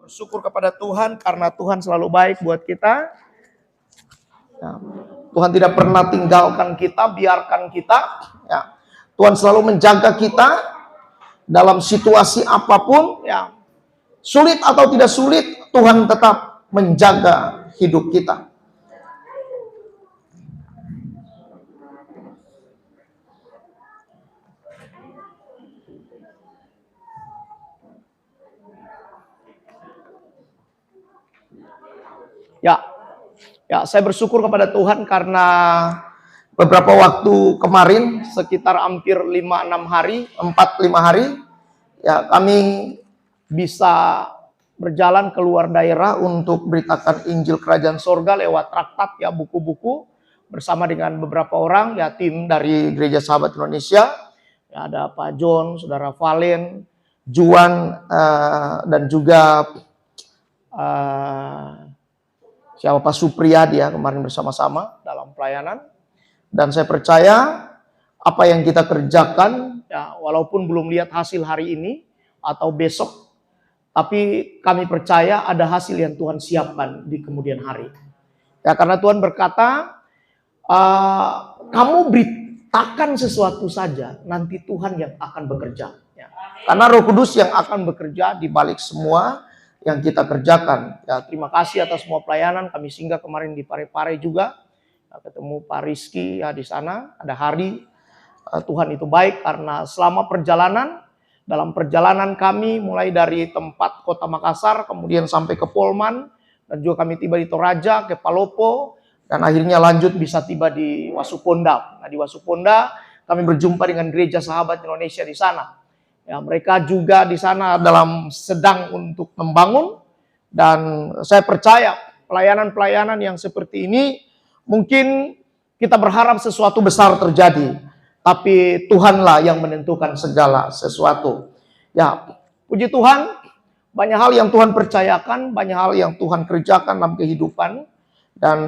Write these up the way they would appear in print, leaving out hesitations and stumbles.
Bersyukur kepada Tuhan karena Tuhan selalu baik buat kita. Ya, Tuhan tidak pernah tinggalkan kita, biarkan kita. Ya, Tuhan selalu menjaga kita dalam situasi apapun. Ya, sulit atau tidak sulit, Tuhan tetap menjaga hidup kita. Ya, saya bersyukur kepada Tuhan karena beberapa waktu kemarin, sekitar hampir 5-6 hari, 4-5 hari, ya kami bisa berjalan keluar daerah untuk beritakan Injil Kerajaan Sorga lewat traktat, ya buku-buku, bersama dengan beberapa orang, ya tim dari Gereja Sahabat Indonesia, ya ada Pak John, Saudara Valen, Juan, dan juga siapa Pak Supriyadi ya kemarin bersama-sama dalam pelayanan. Dan saya percaya apa yang kita kerjakan, ya walaupun belum lihat hasil hari ini atau besok, tapi kami percaya ada hasil yang Tuhan siapkan di kemudian hari. Ya karena Tuhan berkata, kamu beritakan sesuatu saja, nanti Tuhan yang akan bekerja. Ya. Karena Roh Kudus yang akan bekerja di balik semua yang kita kerjakan. Ya, terima kasih atas semua pelayanan. Kami singgah kemarin di Parepare juga. Ya, ketemu Pak Rizky ya di sana. Ada Hari. Tuhan itu baik karena selama perjalanan, dalam perjalanan kami mulai dari tempat kota Makassar, kemudian sampai ke Polman, dan juga kami tiba di Toraja, ke Palopo, dan akhirnya lanjut bisa tiba di Wasuponda. Nah di Wasuponda kami berjumpa dengan Gereja Sahabat Indonesia di sana. Ya, mereka juga di sana sedang untuk membangun, dan saya percaya pelayanan-pelayanan yang seperti ini mungkin kita berharap sesuatu besar terjadi, tapi Tuhanlah yang menentukan segala sesuatu. Ya, puji Tuhan, banyak hal yang Tuhan percayakan, banyak hal yang Tuhan kerjakan dalam kehidupan, dan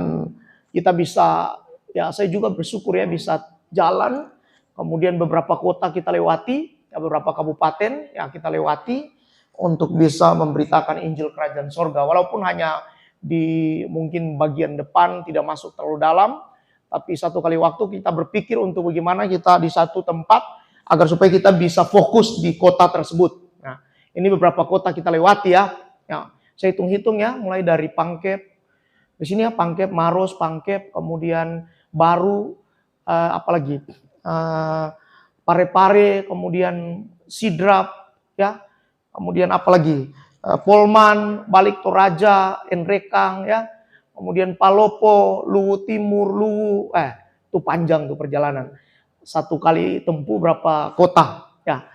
kita bisa, ya saya juga bersyukur ya bisa jalan, kemudian beberapa kota kita lewati, beberapa kabupaten yang kita lewati untuk bisa memberitakan Injil Kerajaan Sorga. Walaupun hanya di mungkin bagian depan, tidak masuk terlalu dalam, tapi satu kali waktu kita berpikir untuk bagaimana kita di satu tempat agar supaya kita bisa fokus di kota tersebut. Nah, ini beberapa kota kita lewati ya. Ya, saya hitung-hitung ya, mulai dari Pangkep, di sini ya Pangkep, Maros, Pangkep, kemudian Baru, apalagi Parepare, kemudian Sidrap, ya, kemudian apalagi Polman, balik Toraja, Enrekang, ya, kemudian Palopo, Luwu Timur, Luwu, itu panjang tuh perjalanan. Satu kali tempuh berapa kota, ya.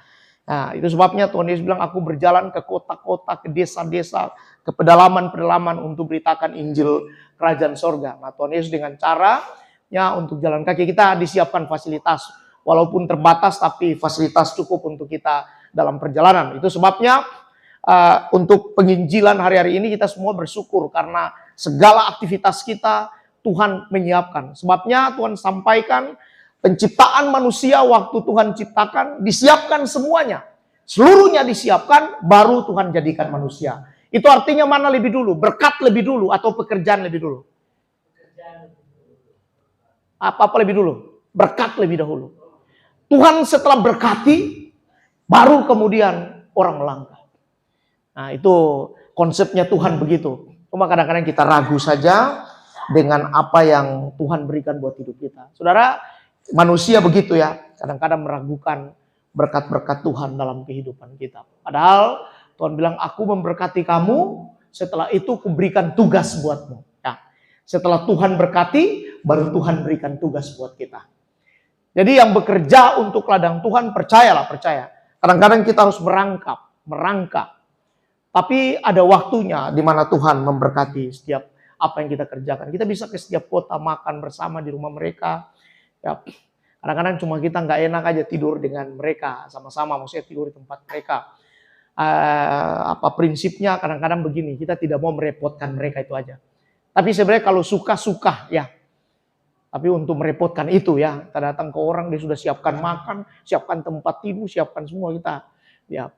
Nah, itu sebabnya Tuhan Yesus bilang, aku berjalan ke kota-kota, ke desa-desa, ke pedalaman-pedalaman untuk beritakan Injil Kerajaan Sorga. Nah, Tuhan Yesus dengan caranya untuk jalan kaki kita disiapkan fasilitas. Walaupun terbatas, tapi fasilitas cukup untuk kita dalam perjalanan. Itu sebabnya untuk penginjilan hari-hari ini kita semua bersyukur karena segala aktivitas kita Tuhan menyiapkan. Sebabnya Tuhan sampaikan penciptaan manusia waktu Tuhan ciptakan, disiapkan semuanya. Seluruhnya disiapkan, baru Tuhan jadikan manusia. Itu artinya mana lebih dulu? Berkat lebih dulu atau pekerjaan lebih dulu? Apa lebih dulu? Berkat lebih dahulu. Tuhan setelah berkati, baru kemudian orang melangkah. Nah itu konsepnya Tuhan begitu. Cuma kadang-kadang kita ragu saja dengan apa yang Tuhan berikan buat hidup kita. Saudara, manusia begitu ya. Kadang-kadang meragukan berkat-berkat Tuhan dalam kehidupan kita. Padahal Tuhan bilang, aku memberkati kamu, setelah itu kuberikan tugas buatmu. Ya. Setelah Tuhan berkati, baru Tuhan berikan tugas buat kita. Jadi yang bekerja untuk ladang Tuhan, percayalah, percaya. Kadang-kadang kita harus merangkap. Tapi ada waktunya di mana Tuhan memberkati setiap apa yang kita kerjakan. Kita bisa ke setiap kota makan bersama di rumah mereka. Ya, kadang-kadang cuma kita nggak enak aja tidur dengan mereka sama-sama, maksudnya tidur di tempat mereka. Prinsipnya kadang-kadang begini, kita tidak mau merepotkan mereka itu aja. Tapi sebenarnya kalau suka-suka ya. Tapi untuk merepotkan itu ya, kita datang ke orang, dia sudah siapkan makan, siapkan tempat tidur, siapkan semua kita. Ya,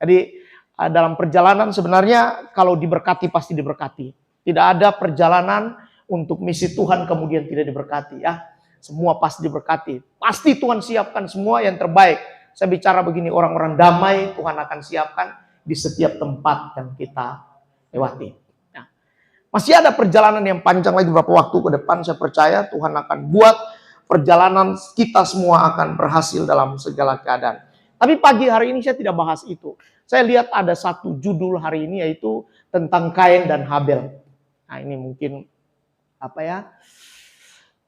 jadi dalam perjalanan sebenarnya kalau diberkati pasti diberkati. Tidak ada perjalanan untuk misi Tuhan kemudian tidak diberkati ya. Semua pasti diberkati. Pasti Tuhan siapkan semua yang terbaik. Saya bicara begini, orang-orang damai Tuhan akan siapkan di setiap tempat yang kita lewati. Nah, masih ada perjalanan yang panjang lagi beberapa waktu ke depan. Saya percaya Tuhan akan buat perjalanan kita semua akan berhasil dalam segala keadaan. Tapi pagi hari ini saya tidak bahas itu. Saya lihat ada satu judul hari ini yaitu tentang Kain dan Habel. Nah ini mungkin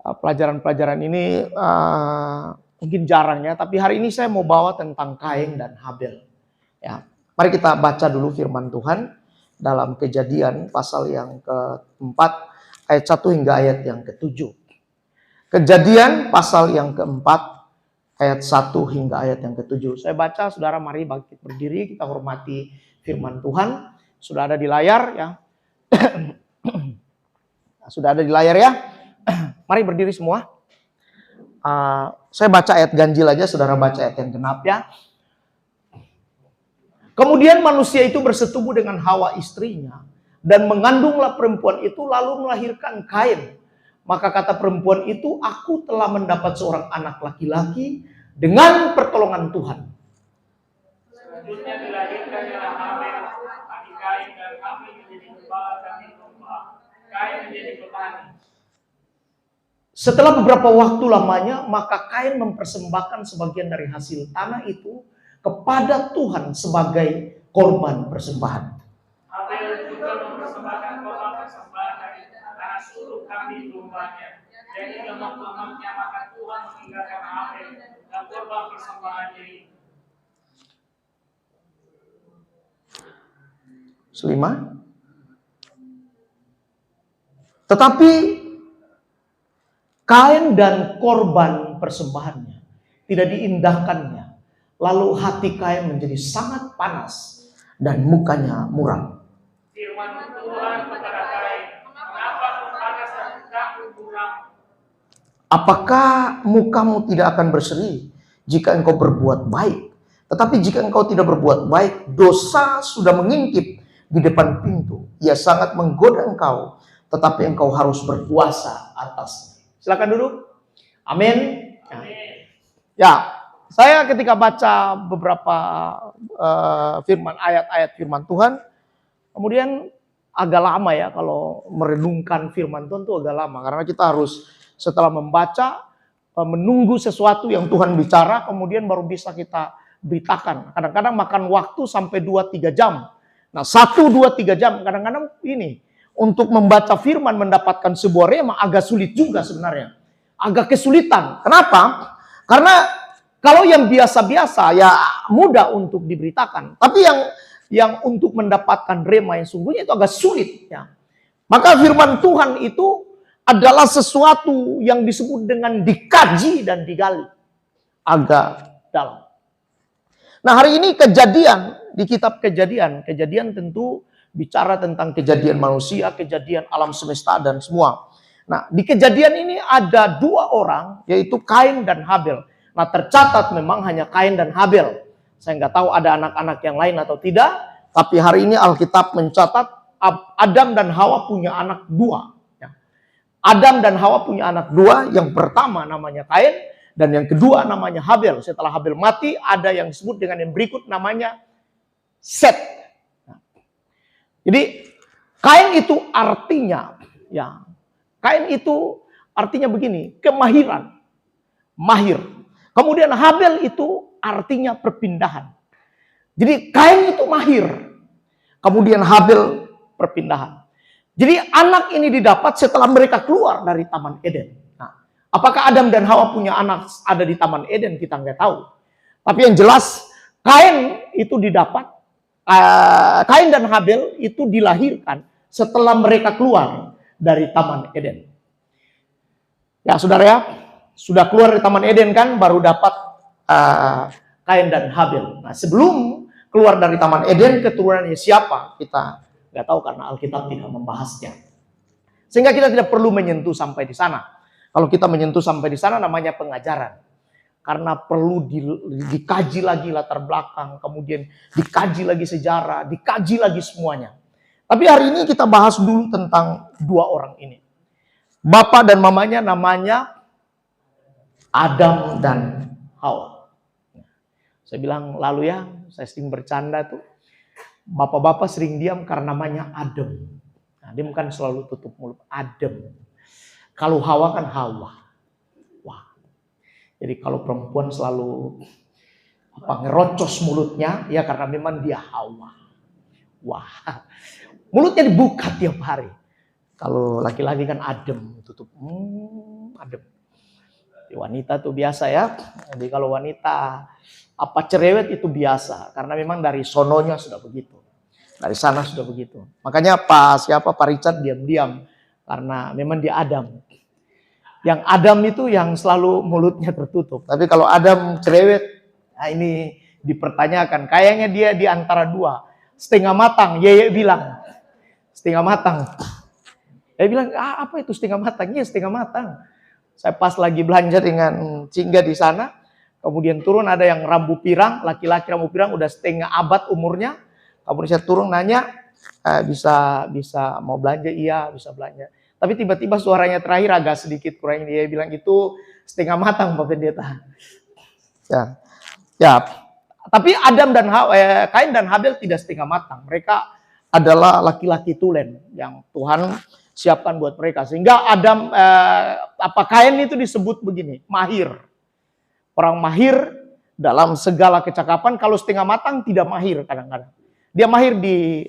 pelajaran-pelajaran ini mungkin jarang ya. Tapi hari ini saya mau bawa tentang Kain dan Habel. Ya, mari kita baca dulu firman Tuhan dalam Kejadian pasal yang keempat ayat 1 hingga ayat yang ke-7. Kejadian pasal yang keempat ayat 1 hingga ayat yang ke-7. Saya baca, saudara mari bangkit berdiri, kita hormati firman Tuhan. Sudah ada di layar ya. Sudah ada di layar ya. Mari berdiri semua. Saya baca ayat ganjil aja, saudara baca ayat yang genap ya. Kemudian manusia itu bersetubuh dengan Hawa istrinya. Dan mengandunglah perempuan itu lalu melahirkan Kain. Maka kata perempuan itu, aku telah mendapat seorang anak laki-laki dengan pertolongan Tuhan. Selanjutnya dilahirkannya Habel, adik Kain, dan Habel menjadi gembala kambing domba. Kain menjadi petani. Setelah beberapa waktu lamanya, maka Kain mempersembahkan sebagian dari hasil tanah itu kepada Tuhan sebagai korban persembahan. Habel juga mempersembahkan korban persembahan dari anak sulung kambing dombanya. Jadi lemak-lemaknya maka Tuhan meninggalkan Habel dan korban persembahannya itu. Selima. Tetapi Kain dan korban persembahannya tidak diindahkannya. Lalu hati Kain menjadi sangat panas dan mukanya muram. Firman Tuhan kepada Kain, mengapa kau panas dan mukamu muram? Apakah mukamu tidak akan berseri jika engkau berbuat baik? Tetapi jika engkau tidak berbuat baik, dosa sudah mengintip di depan pintu. Ia sangat menggoda engkau, tetapi engkau harus berpuasa atasnya. Silakan duduk. Amin. Ya, saya ketika baca beberapa ayat-ayat firman Tuhan, kemudian agak lama ya kalau merenungkan firman Tuhan itu agak lama. Karena kita harus setelah membaca, menunggu sesuatu yang Tuhan bicara, kemudian baru bisa kita beritakan. Kadang-kadang makan waktu sampai 2-3 jam. Nah 1-2-3 jam kadang-kadang ini. Untuk membaca firman mendapatkan sebuah rema agak sulit juga sebenarnya. Agak kesulitan. Kenapa? Karena kalau yang biasa-biasa ya mudah untuk diberitakan. Tapi yang untuk mendapatkan rema yang sungguhnya itu agak sulit ya. Maka firman Tuhan itu adalah sesuatu yang disebut dengan dikaji dan digali. Agak dalam. Nah hari ini kejadian di kitab Kejadian tentu bicara tentang kejadian manusia, kejadian alam semesta dan semua. Nah di Kejadian ini ada 2 orang yaitu Kain dan Habel. Nah tercatat memang hanya Kain dan Habel. Saya nggak tahu ada anak-anak yang lain atau tidak. Tapi hari ini Alkitab mencatat Adam dan Hawa punya anak 2. Adam dan Hawa punya anak 2. Yang pertama namanya Kain dan yang kedua namanya Habel. Setelah Habel mati ada yang disebut dengan yang berikut namanya Set. Jadi Kain itu artinya ya. Kain itu artinya begini, kemahiran. Mahir. Kemudian Habel itu artinya perpindahan. Jadi Kain itu mahir. Kemudian Habel perpindahan. Jadi anak ini didapat setelah mereka keluar dari Taman Eden. Nah, apakah Adam dan Hawa punya anak ada di Taman Eden? Kita nggak tahu. Tapi yang jelas Kain itu didapat. Kain dan Habel itu dilahirkan setelah mereka keluar dari Taman Eden. Ya saudara ya, sudah keluar dari Taman Eden kan baru dapat Kain dan Habel. Nah sebelum keluar dari Taman Eden keturunannya siapa? Kita nggak tahu karena Alkitab tidak membahasnya. Sehingga kita tidak perlu menyentuh sampai di sana. Kalau kita menyentuh sampai di sana namanya pengajaran. karena perlu dikaji lagi latar belakang, kemudian dikaji lagi sejarah, dikaji lagi semuanya. Tapi hari ini kita bahas dulu tentang dua orang ini. Bapak dan mamanya namanya Adam dan Hawa. Saya bilang lalu ya, saya sering bercanda tuh. Bapak-bapak sering diam karena namanya Adam. Nah, dia kan selalu tutup mulut. Adam. Kalau Hawa kan Hawa. Wah. Jadi kalau perempuan selalu ngerocos mulutnya, ya karena memang dia Hawa. Wah. Mulutnya dibuka tiap hari. Kalau laki-laki kan adem, tutup. Adem. Di wanita tuh biasa ya. Jadi kalau wanita apa cerewet itu biasa. Karena memang dari sononya sudah begitu. Dari sana sudah begitu. Makanya Pak Richard diam-diam. Karena memang dia Adam. Yang Adam itu yang selalu mulutnya tertutup. Tapi kalau Adam cerewet, nah ini dipertanyakan. Kayaknya dia di antara dua. Setengah matang, Yeye bilang. Setengah matang. Dia bilang, apa itu setengah matang? Iya setengah matang. Saya pas lagi belanja dengan Cingga di sana. Kemudian turun ada yang rambut pirang. Laki-laki rambut pirang udah setengah abad umurnya. Kemudian saya turun nanya, bisa mau belanja? Iya bisa belanja. Tapi tiba-tiba suaranya terakhir agak sedikit kurang. Dia bilang itu setengah matang Pak Pendeta. Ya. Tapi Adam dan Kain dan Habel tidak setengah matang. Mereka adalah laki-laki tulen yang Tuhan siapkan buat mereka. Sehingga Kain itu disebut begini, mahir. Orang mahir dalam segala kecakapan. Kalau setengah matang tidak mahir kadang-kadang. Dia mahir di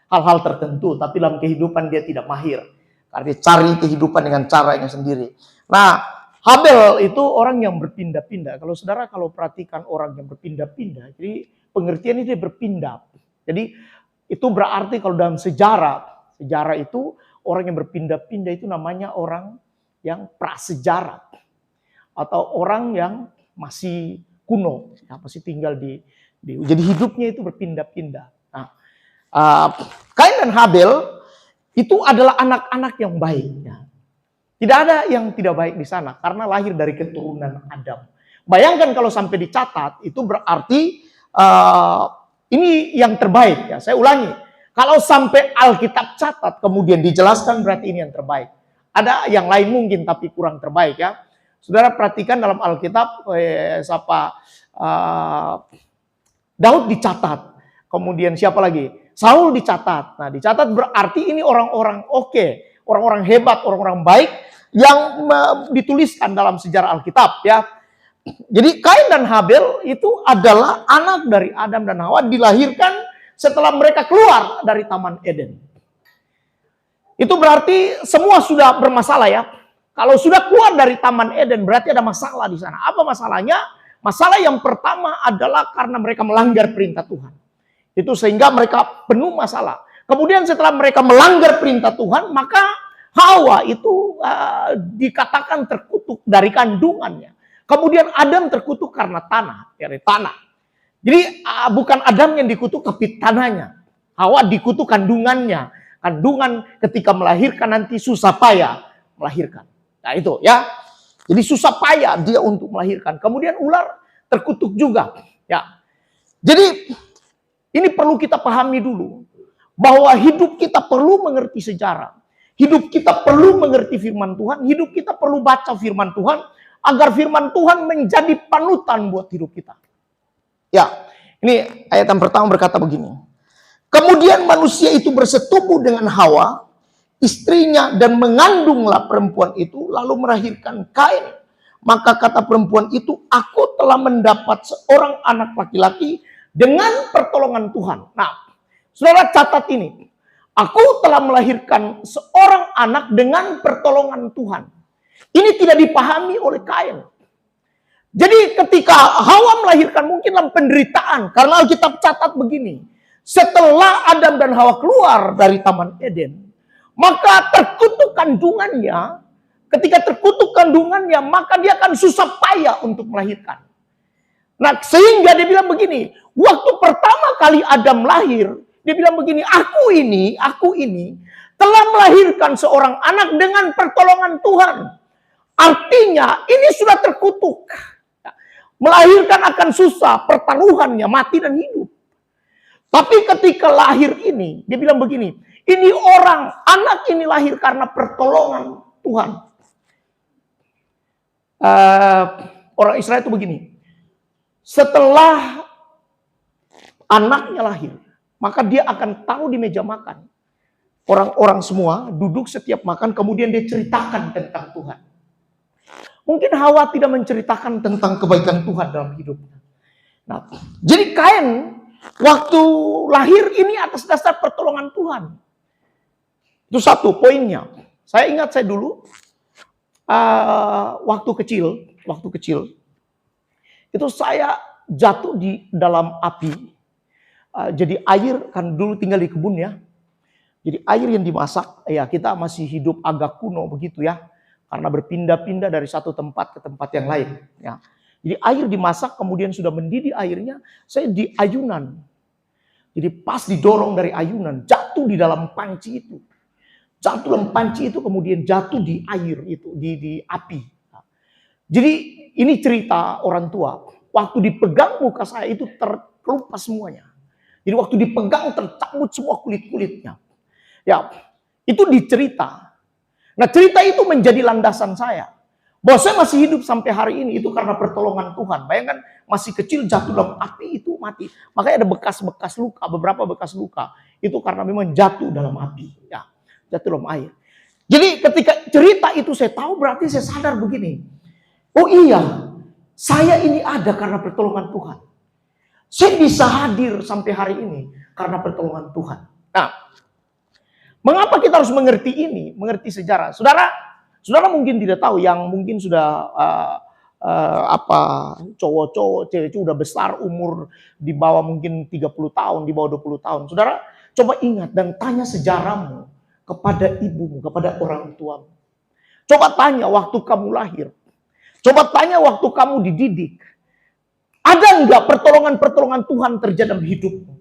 hal-hal tertentu, tapi dalam kehidupan dia tidak mahir. Karena dia cari kehidupan dengan caranya sendiri. Nah, Habel itu orang yang berpindah-pindah. Kalau perhatikan orang yang berpindah-pindah, jadi pengertian ini dia berpindah. Jadi itu berarti kalau dalam sejarah itu orang yang berpindah-pindah itu namanya orang yang prasejarah. Atau orang yang masih kuno, masih tinggal jadi hidupnya itu berpindah-pindah. Nah, Kain dan Habel itu adalah anak-anak yang baik. Tidak ada yang tidak baik di sana karena lahir dari keturunan Adam. Bayangkan kalau sampai dicatat itu berarti ini yang terbaik ya. Saya ulangi, kalau sampai Alkitab catat kemudian dijelaskan berarti ini yang terbaik. Ada yang lain mungkin tapi kurang terbaik ya. Saudara perhatikan dalam Alkitab Daud dicatat. Kemudian siapa lagi? Saul dicatat. Nah, dicatat berarti ini orang-orang oke, orang-orang hebat, orang-orang baik yang dituliskan dalam sejarah Alkitab ya. Jadi Kain dan Habel itu adalah anak dari Adam dan Hawa, dilahirkan setelah mereka keluar dari Taman Eden. Itu berarti semua sudah bermasalah ya. Kalau sudah keluar dari Taman Eden berarti ada masalah di sana. Apa masalahnya? Masalah yang pertama adalah karena mereka melanggar perintah Tuhan. Itu sehingga mereka penuh masalah. Kemudian setelah mereka melanggar perintah Tuhan, maka Hawa itu dikatakan terkutuk dari kandungannya. Kemudian Adam terkutuk karena dari tanah. Jadi bukan Adam yang dikutuk tapi tanahnya. Hawa dikutuk kandungannya. Kandungan ketika melahirkan nanti susah payah melahirkan. Nah itu ya. Jadi susah payah dia untuk melahirkan. Kemudian ular terkutuk juga. Ya. Jadi ini perlu kita pahami dulu. Bahwa hidup kita perlu mengerti sejarah. Hidup kita perlu mengerti firman Tuhan. Hidup kita perlu baca firman Tuhan. Agar firman Tuhan menjadi panutan buat hidup kita. Ya. Ini ayat yang pertama berkata begini. Kemudian manusia itu bersetubuh dengan Hawa, istrinya, dan mengandunglah perempuan itu lalu melahirkan Kain. Maka kata perempuan itu, aku telah mendapat seorang anak laki-laki dengan pertolongan Tuhan. Nah, saudara catat ini. Aku telah melahirkan seorang anak dengan pertolongan Tuhan. Ini tidak dipahami oleh Kain. Jadi ketika Hawa melahirkan mungkin dalam penderitaan. Karena Alkitab catat begini. Setelah Adam dan Hawa keluar dari Taman Eden, maka terkutuk kandungannya. Ketika terkutuk kandungannya, maka dia akan susah payah untuk melahirkan. Nah, sehingga dia bilang begini, waktu pertama kali Adam lahir, dia bilang begini, aku ini telah melahirkan seorang anak dengan pertolongan Tuhan. Artinya ini sudah terkutuk. Melahirkan akan susah, pertaruhannya mati dan hidup. Tapi ketika lahir ini, dia bilang begini, ini anak ini lahir karena pertolongan Tuhan. Orang Israel itu begini, setelah anaknya lahir, maka dia akan tahu di meja makan. Orang-orang semua duduk setiap makan, kemudian dia ceritakan tentang Tuhan. Mungkin Hawa tidak menceritakan tentang kebaikan Tuhan dalam hidupnya. Nah, jadi Kain waktu lahir ini atas dasar pertolongan Tuhan. Itu satu poinnya. Saya ingat saya dulu waktu kecil itu saya jatuh di dalam api. Jadi air kan dulu tinggal di kebun ya. Jadi air yang dimasak, ya kita masih hidup agak kuno begitu ya. Karena berpindah-pindah dari satu tempat ke tempat yang lain. Ya. Jadi air dimasak, kemudian sudah mendidih airnya, saya di ayunan. Jadi pas didorong dari ayunan, jatuh di dalam panci itu. Jatuh dalam panci itu, kemudian jatuh di air itu, di api. Jadi ini cerita orang tua. Waktu dipegang muka saya itu terkelupas semuanya. Jadi waktu dipegang tercabut semua kulit-kulitnya. Ya, itu dicerita. Nah cerita itu menjadi landasan saya. Bahwa saya masih hidup sampai hari ini itu karena pertolongan Tuhan. Bayangkan masih kecil jatuh dalam api itu mati. Makanya ada bekas-bekas luka, beberapa bekas luka. Itu karena memang jatuh dalam api. Ya, jatuh dalam air. Jadi ketika cerita itu saya tahu berarti saya sadar begini. Oh iya, saya ini ada karena pertolongan Tuhan. Saya bisa hadir sampai hari ini karena pertolongan Tuhan. Nah, mengapa kita harus mengerti ini, mengerti sejarah? Saudara mungkin tidak tahu yang mungkin sudah cowok-cowok, cewek udah besar umur di bawah mungkin 30 tahun, di bawah 20 tahun. Saudara coba ingat dan tanya sejarahmu kepada ibumu, kepada orang tuamu. Coba tanya waktu kamu lahir. Coba tanya waktu kamu dididik. Ada enggak pertolongan-pertolongan Tuhan terjadi dalam hidupmu?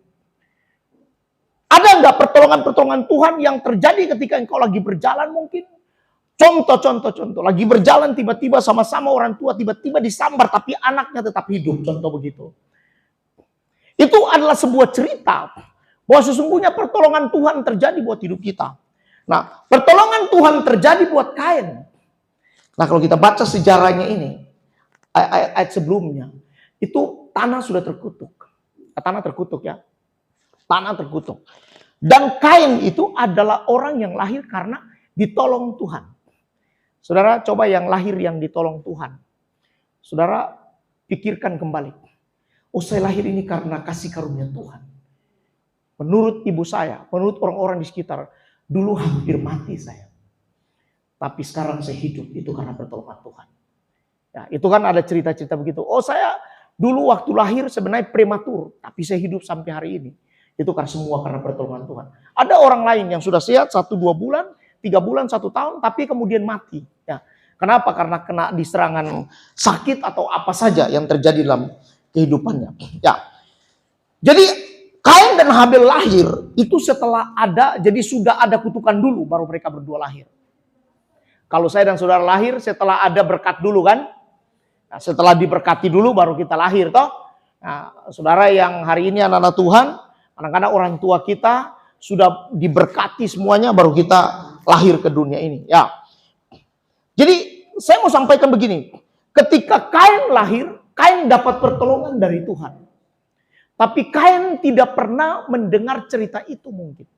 Ada enggak pertolongan-pertolongan Tuhan yang terjadi ketika engkau lagi berjalan mungkin? Contoh. Lagi berjalan tiba-tiba sama-sama orang tua tiba-tiba disambar tapi anaknya tetap hidup. Contoh begitu. Itu adalah sebuah cerita bahwa sesungguhnya pertolongan Tuhan terjadi buat hidup kita. Nah, pertolongan Tuhan terjadi buat Kain. Nah, kalau kita baca sejarahnya ini, ayat sebelumnya, itu tanah sudah terkutuk. Tanah terkutuk ya. Tanah terkutuk. Dan Kain itu adalah orang yang lahir karena ditolong Tuhan. Saudara coba yang lahir yang ditolong Tuhan. Saudara pikirkan kembali. Oh saya lahir ini karena kasih karunia Tuhan. Menurut ibu saya, menurut orang-orang di sekitar, dulu hampir mati saya. Tapi sekarang saya hidup itu karena pertolongan Tuhan. Ya, itu kan ada cerita-cerita begitu. Oh saya dulu waktu lahir sebenarnya prematur. Tapi saya hidup sampai hari ini. Itu kan semua karena pertolongan Tuhan. Ada orang lain yang sudah sehat 1-2 bulan, 3 bulan, 1 tahun, tapi kemudian mati. Ya. Kenapa? Karena kena diserangan sakit atau apa saja yang terjadi dalam kehidupannya. Ya. Jadi Kain dan Habel lahir itu setelah ada, jadi sudah ada kutukan dulu baru mereka berdua lahir. Kalau saya dan saudara lahir setelah ada berkat dulu kan? Nah, setelah diberkati dulu baru kita lahir toh. Nah, saudara yang hari ini anak-anak Tuhan, kadang-kadang orang tua kita sudah diberkati semuanya baru kita lahir ke dunia ini. Ya. Jadi saya mau sampaikan begini. Ketika Kain lahir, Kain dapat pertolongan dari Tuhan. Tapi Kain tidak pernah mendengar cerita itu mungkin.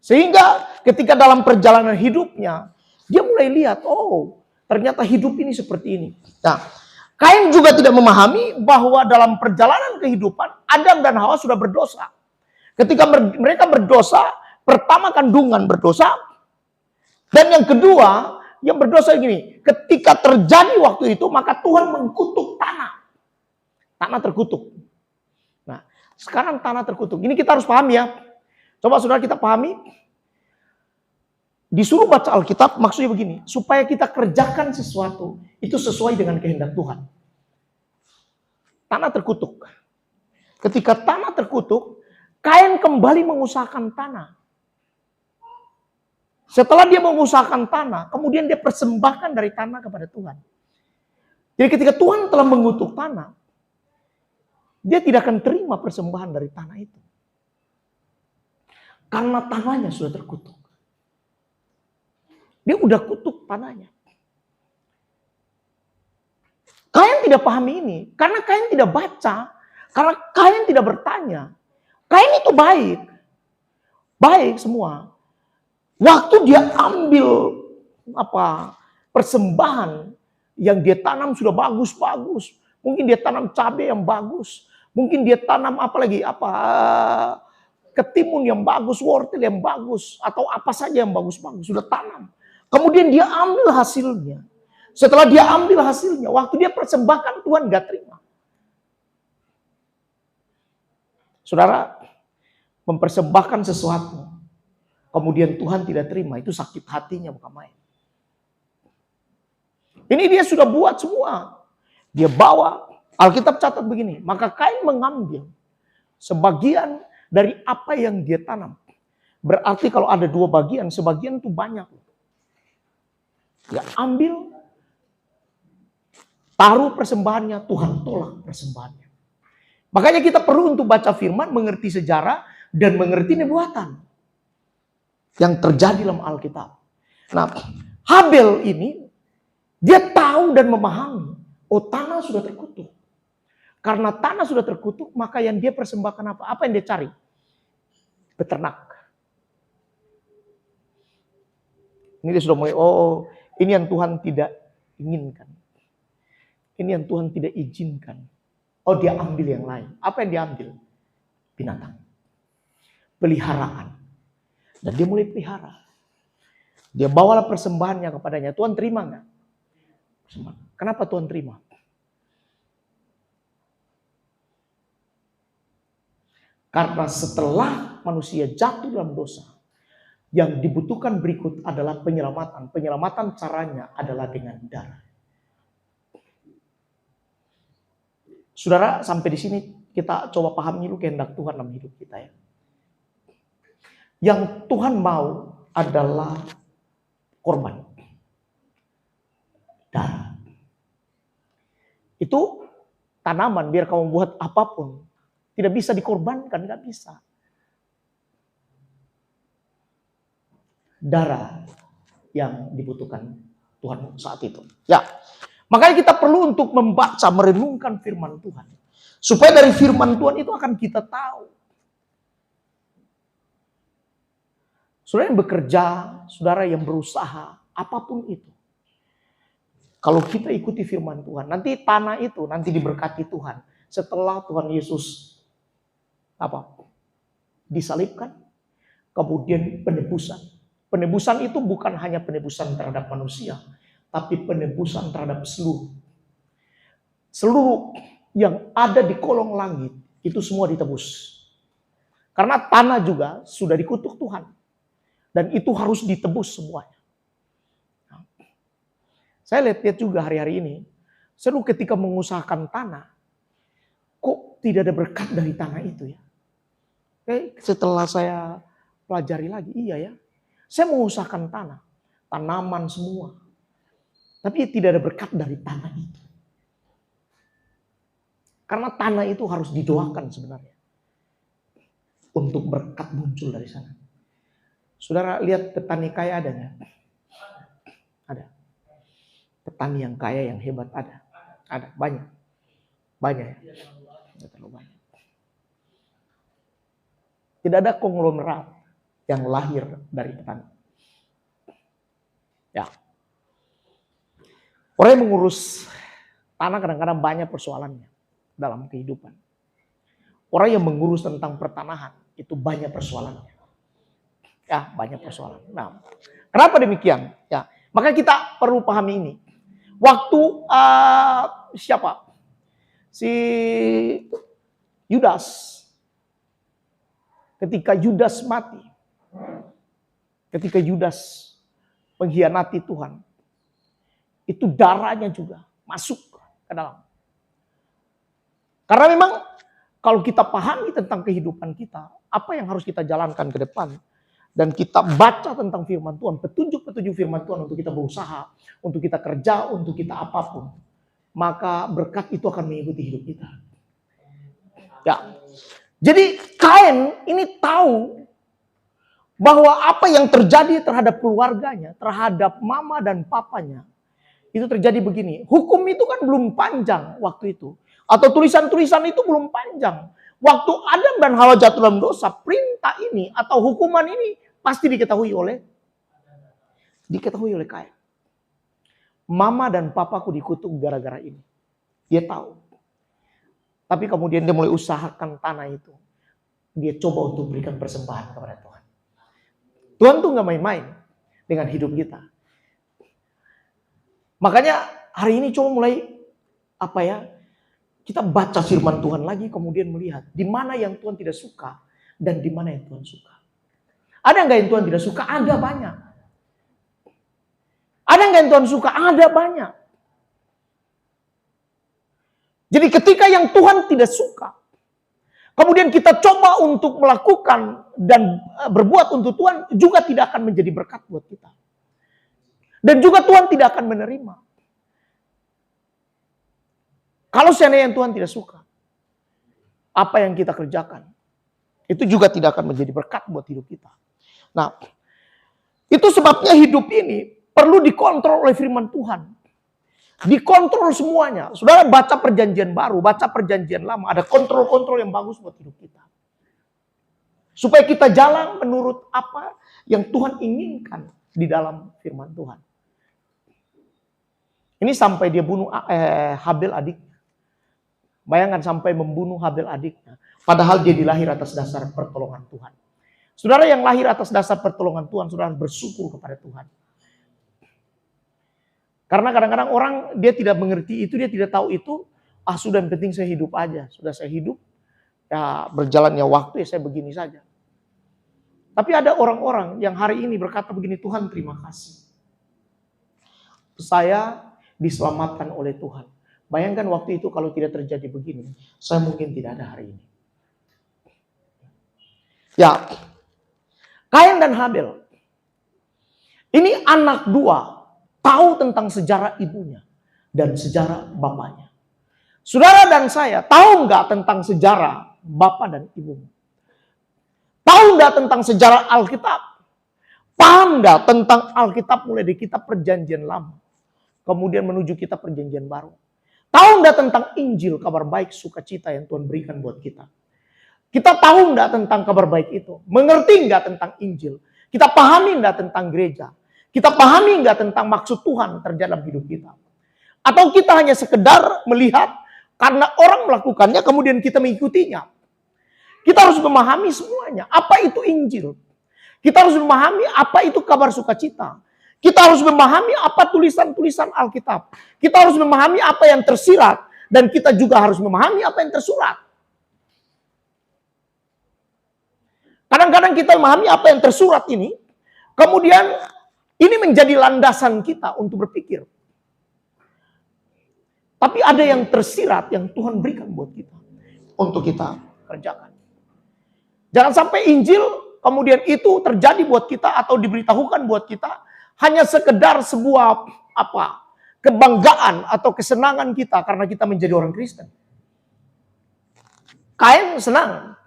Sehingga ketika dalam perjalanan hidupnya, dia mulai lihat, oh ternyata hidup ini seperti ini. Nah, Kain juga tidak memahami bahwa dalam perjalanan kehidupan, Adam dan Hawa sudah berdosa. Ketika mereka berdosa, pertama kandungan berdosa. Dan yang kedua, yang berdosa gini. Ketika terjadi waktu itu, maka Tuhan mengkutuk tanah. Tanah terkutuk. Nah, sekarang tanah terkutuk. Ini kita harus pahami ya. Coba saudara kita pahami. Disuruh baca Alkitab, maksudnya begini. Supaya kita kerjakan sesuatu, itu sesuai dengan kehendak Tuhan. Tanah terkutuk. Ketika tanah terkutuk, Kain kembali mengusahakan tanah. Setelah dia mengusahakan tanah, kemudian dia persembahkan dari tanah kepada Tuhan. Jadi ketika Tuhan telah mengutuk tanah, dia tidak akan terima persembahan dari tanah itu. Karena tanahnya sudah terkutuk. Dia udah kutuk tanahnya. Kain tidak pahami ini. Karena Kain tidak baca. Karena Kain tidak bertanya. Kain itu baik. Baik semua. Waktu dia ambil persembahan yang dia tanam sudah bagus-bagus. Mungkin dia tanam cabai yang bagus. Mungkin dia tanam ketimun yang bagus, wortel yang bagus, atau apa saja yang bagus-bagus sudah tanam. Kemudian dia ambil hasilnya. Setelah dia ambil hasilnya, waktu dia persembahkan Tuhan gak terima. Saudara, mempersembahkan sesuatu, kemudian Tuhan tidak terima, itu sakit hatinya bukan main. Ini dia sudah buat semua. Dia bawa, Alkitab catat begini, maka Kain mengambil sebagian dari apa yang dia tanam. Berarti kalau ada 2 bagian, sebagian itu banyak. Dia ambil, taruh persembahannya, Tuhan tolak persembahannya. Makanya kita perlu untuk baca firman, mengerti sejarah, dan mengerti nubuatan yang terjadi dalam Alkitab. Nah, Habel ini, dia tahu dan memahami, tanah sudah terkutuk. Karena tanah sudah terkutuk, maka yang dia persembahkan apa? Apa yang dia cari? Beternak. Ini dia sudah mulai, ini yang Tuhan tidak inginkan. Ini yang Tuhan tidak izinkan. Dia ambil yang lain. Apa yang dia ambil? Binatang. Peliharaan. Dan dia mulai pelihara. Dia bawalah persembahannya kepadanya. Tuhan terima nggak? Kenapa Tuhan terima? Karena setelah manusia jatuh dalam dosa, yang dibutuhkan berikut adalah penyelamatan. Penyelamatan caranya adalah dengan darah. Saudara, sampai di sini kita coba pahami dulu kehendak Tuhan dalam hidup kita ya. Yang Tuhan mau adalah korban. Darah. Itu tanaman, biar kamu buat apapun, tidak bisa dikorbankan, nggak bisa. Darah yang dibutuhkan Tuhan saat itu. Ya, makanya kita perlu untuk membaca, merenungkan firman Tuhan. Supaya dari firman Tuhan itu akan kita tahu. Saudara yang bekerja, saudara yang berusaha, apapun itu. Kalau kita ikuti firman Tuhan, nanti tanah itu nanti diberkati Tuhan. Setelah Tuhan Yesus disalibkan, kemudian penebusan. Penebusan itu bukan hanya penebusan terhadap manusia, tapi penebusan terhadap seluruh. Seluruh yang ada di kolong langit, itu semua ditebus. Karena tanah juga sudah dikutuk Tuhan. Dan itu harus ditebus semuanya. Saya lihat juga hari-hari ini, seru ketika mengusahakan tanah, kok tidak ada berkat dari tanah itu ya. Setelah saya pelajari lagi, iya ya. Saya mengusahakan tanah, tanaman semua. Tapi tidak ada berkat dari tanah itu. Karena tanah itu harus didoakan sebenarnya. Untuk berkat muncul dari sana. Saudara lihat petani kaya ada nggak? Ada. Petani yang kaya, yang hebat ada. Ada, banyak. Banyak ya. Tidak terlalu banyak. Tidak ada konglomerat yang lahir dari petani. Ya. Orang yang mengurus tanah kadang-kadang banyak persoalannya dalam kehidupan. Orang yang mengurus tentang pertanahan itu banyak persoalannya. Ya, banyak persoalan. Nah, kenapa demikian? Ya, maka kita perlu pahami ini. Waktu si Yudas, ketika Yudas mati, ketika Yudas mengkhianati Tuhan, itu darahnya juga masuk ke dalam. Karena memang kalau kita pahami tentang kehidupan kita, apa yang harus kita jalankan ke depan, dan kita baca tentang firman Tuhan, petunjuk-petunjuk firman Tuhan untuk kita berusaha, untuk kita kerja, untuk kita apapun, maka berkat itu akan mengikuti hidup kita. Ya. Jadi Kain ini tahu bahwa apa yang terjadi terhadap keluarganya, terhadap mama dan papanya, itu terjadi begini. Hukum itu kan belum panjang waktu itu. Atau tulisan-tulisan itu belum panjang. Waktu Adam dan Hawa jatuh dalam dosa, perintah ini atau hukuman ini pasti diketahui oleh Kain. Mama dan papaku dikutuk gara-gara ini. Dia tahu. Tapi kemudian dia mulai usahakan tanah itu. Dia coba untuk berikan persembahan kepada Tuhan. Tuhan tuh gak main-main dengan hidup kita. Makanya hari ini coba mulai kita baca firman Tuhan lagi, kemudian melihat di mana yang Tuhan tidak suka dan di mana yang Tuhan suka. Ada nggak yang Tuhan tidak suka? Ada banyak. Ada nggak yang Tuhan suka? Ada banyak. Jadi ketika yang Tuhan tidak suka, kemudian kita coba untuk melakukan dan berbuat untuk Tuhan, juga tidak akan menjadi berkat buat kita. Dan juga Tuhan tidak akan menerima. Kalau seandainya yang Tuhan tidak suka, apa yang kita kerjakan, itu juga tidak akan menjadi berkat buat hidup kita. Nah, itu sebabnya hidup ini perlu dikontrol oleh firman Tuhan. Dikontrol semuanya. Saudara baca perjanjian baru, baca perjanjian lama, ada kontrol-kontrol yang bagus buat hidup kita. Supaya kita jalan menurut apa yang Tuhan inginkan di dalam firman Tuhan. Ini sampai dia bunuh Habel adiknya. Bayangkan sampai membunuh Habel adiknya. Padahal dia dilahir atas dasar pertolongan Tuhan. Saudara yang lahir atas dasar pertolongan Tuhan, saudara bersyukur kepada Tuhan. Karena kadang-kadang orang dia tidak mengerti itu, dia tidak tahu itu. Sudah yang penting saya hidup aja. Sudah saya hidup, ya berjalannya waktu ya saya begini saja. Tapi ada orang-orang yang hari ini berkata begini, Tuhan terima kasih. Saya diselamatkan oleh Tuhan. Bayangkan waktu itu kalau tidak terjadi begini, saya mungkin tidak ada hari ini. Ya, Kain dan Habel. Ini anak dua, tahu tentang sejarah ibunya dan sejarah bapaknya. Saudara dan saya tahu nggak tentang sejarah bapak dan ibumu? Tahu nggak tentang sejarah Alkitab? Paham nggak tentang Alkitab mulai dari kitab perjanjian lama, kemudian menuju kitab perjanjian baru? Tahu nggak tentang Injil, kabar baik, sukacita yang Tuhan berikan buat kita? Kita tahu nggak tentang kabar baik itu? Mengerti nggak tentang Injil? Kita pahami nggak tentang gereja? Kita pahami nggak tentang maksud Tuhan terjadi dalam hidup kita? Atau kita hanya sekedar melihat karena orang melakukannya, kemudian kita mengikutinya? Kita harus memahami semuanya. Apa itu Injil? Kita harus memahami apa itu kabar sukacita. Kita harus memahami apa tulisan-tulisan Alkitab. Kita harus memahami apa yang tersirat. Dan kita juga harus memahami apa yang tersurat. Kadang-kadang kita memahami apa yang tersurat ini. Kemudian ini menjadi landasan kita untuk berpikir. Tapi ada yang tersirat yang Tuhan berikan buat kita. Untuk kita kerjakan. Jangan sampai Injil kemudian itu terjadi buat kita atau diberitahukan buat kita hanya sekedar sebuah kebanggaan atau kesenangan kita karena kita menjadi orang Kristen. Kain senang.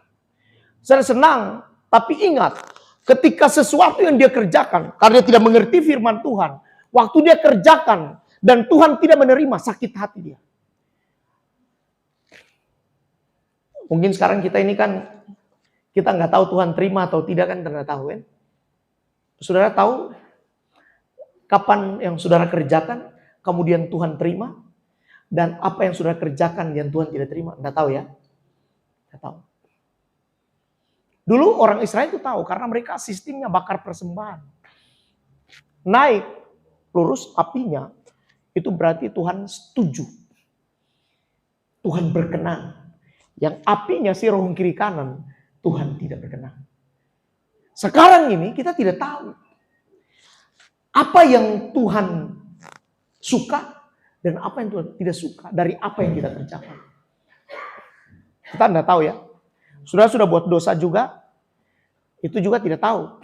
Saya senang, tapi ingat ketika sesuatu yang dia kerjakan karena dia tidak mengerti firman Tuhan, waktu dia kerjakan dan Tuhan tidak menerima, sakit hati dia. Mungkin sekarang kita ini kan kita nggak tahu Tuhan terima atau tidak kan, tidak tahu kan. Saudara tahu kapan yang saudara kerjakan, kemudian Tuhan terima, dan apa yang saudara kerjakan yang Tuhan tidak terima? Nggak tahu ya? Nggak tahu. Dulu orang Israel itu tahu, karena mereka sistemnya bakar persembahan. Naik, lurus apinya, itu berarti Tuhan setuju. Tuhan berkenan. Yang apinya si roh kiri kanan, Tuhan tidak berkenan. Sekarang ini kita tidak tahu. Apa yang Tuhan suka dan apa yang Tuhan tidak suka dari apa yang kita kerjakan. Kita tidak tahu ya. Sudah buat dosa juga, itu juga tidak tahu.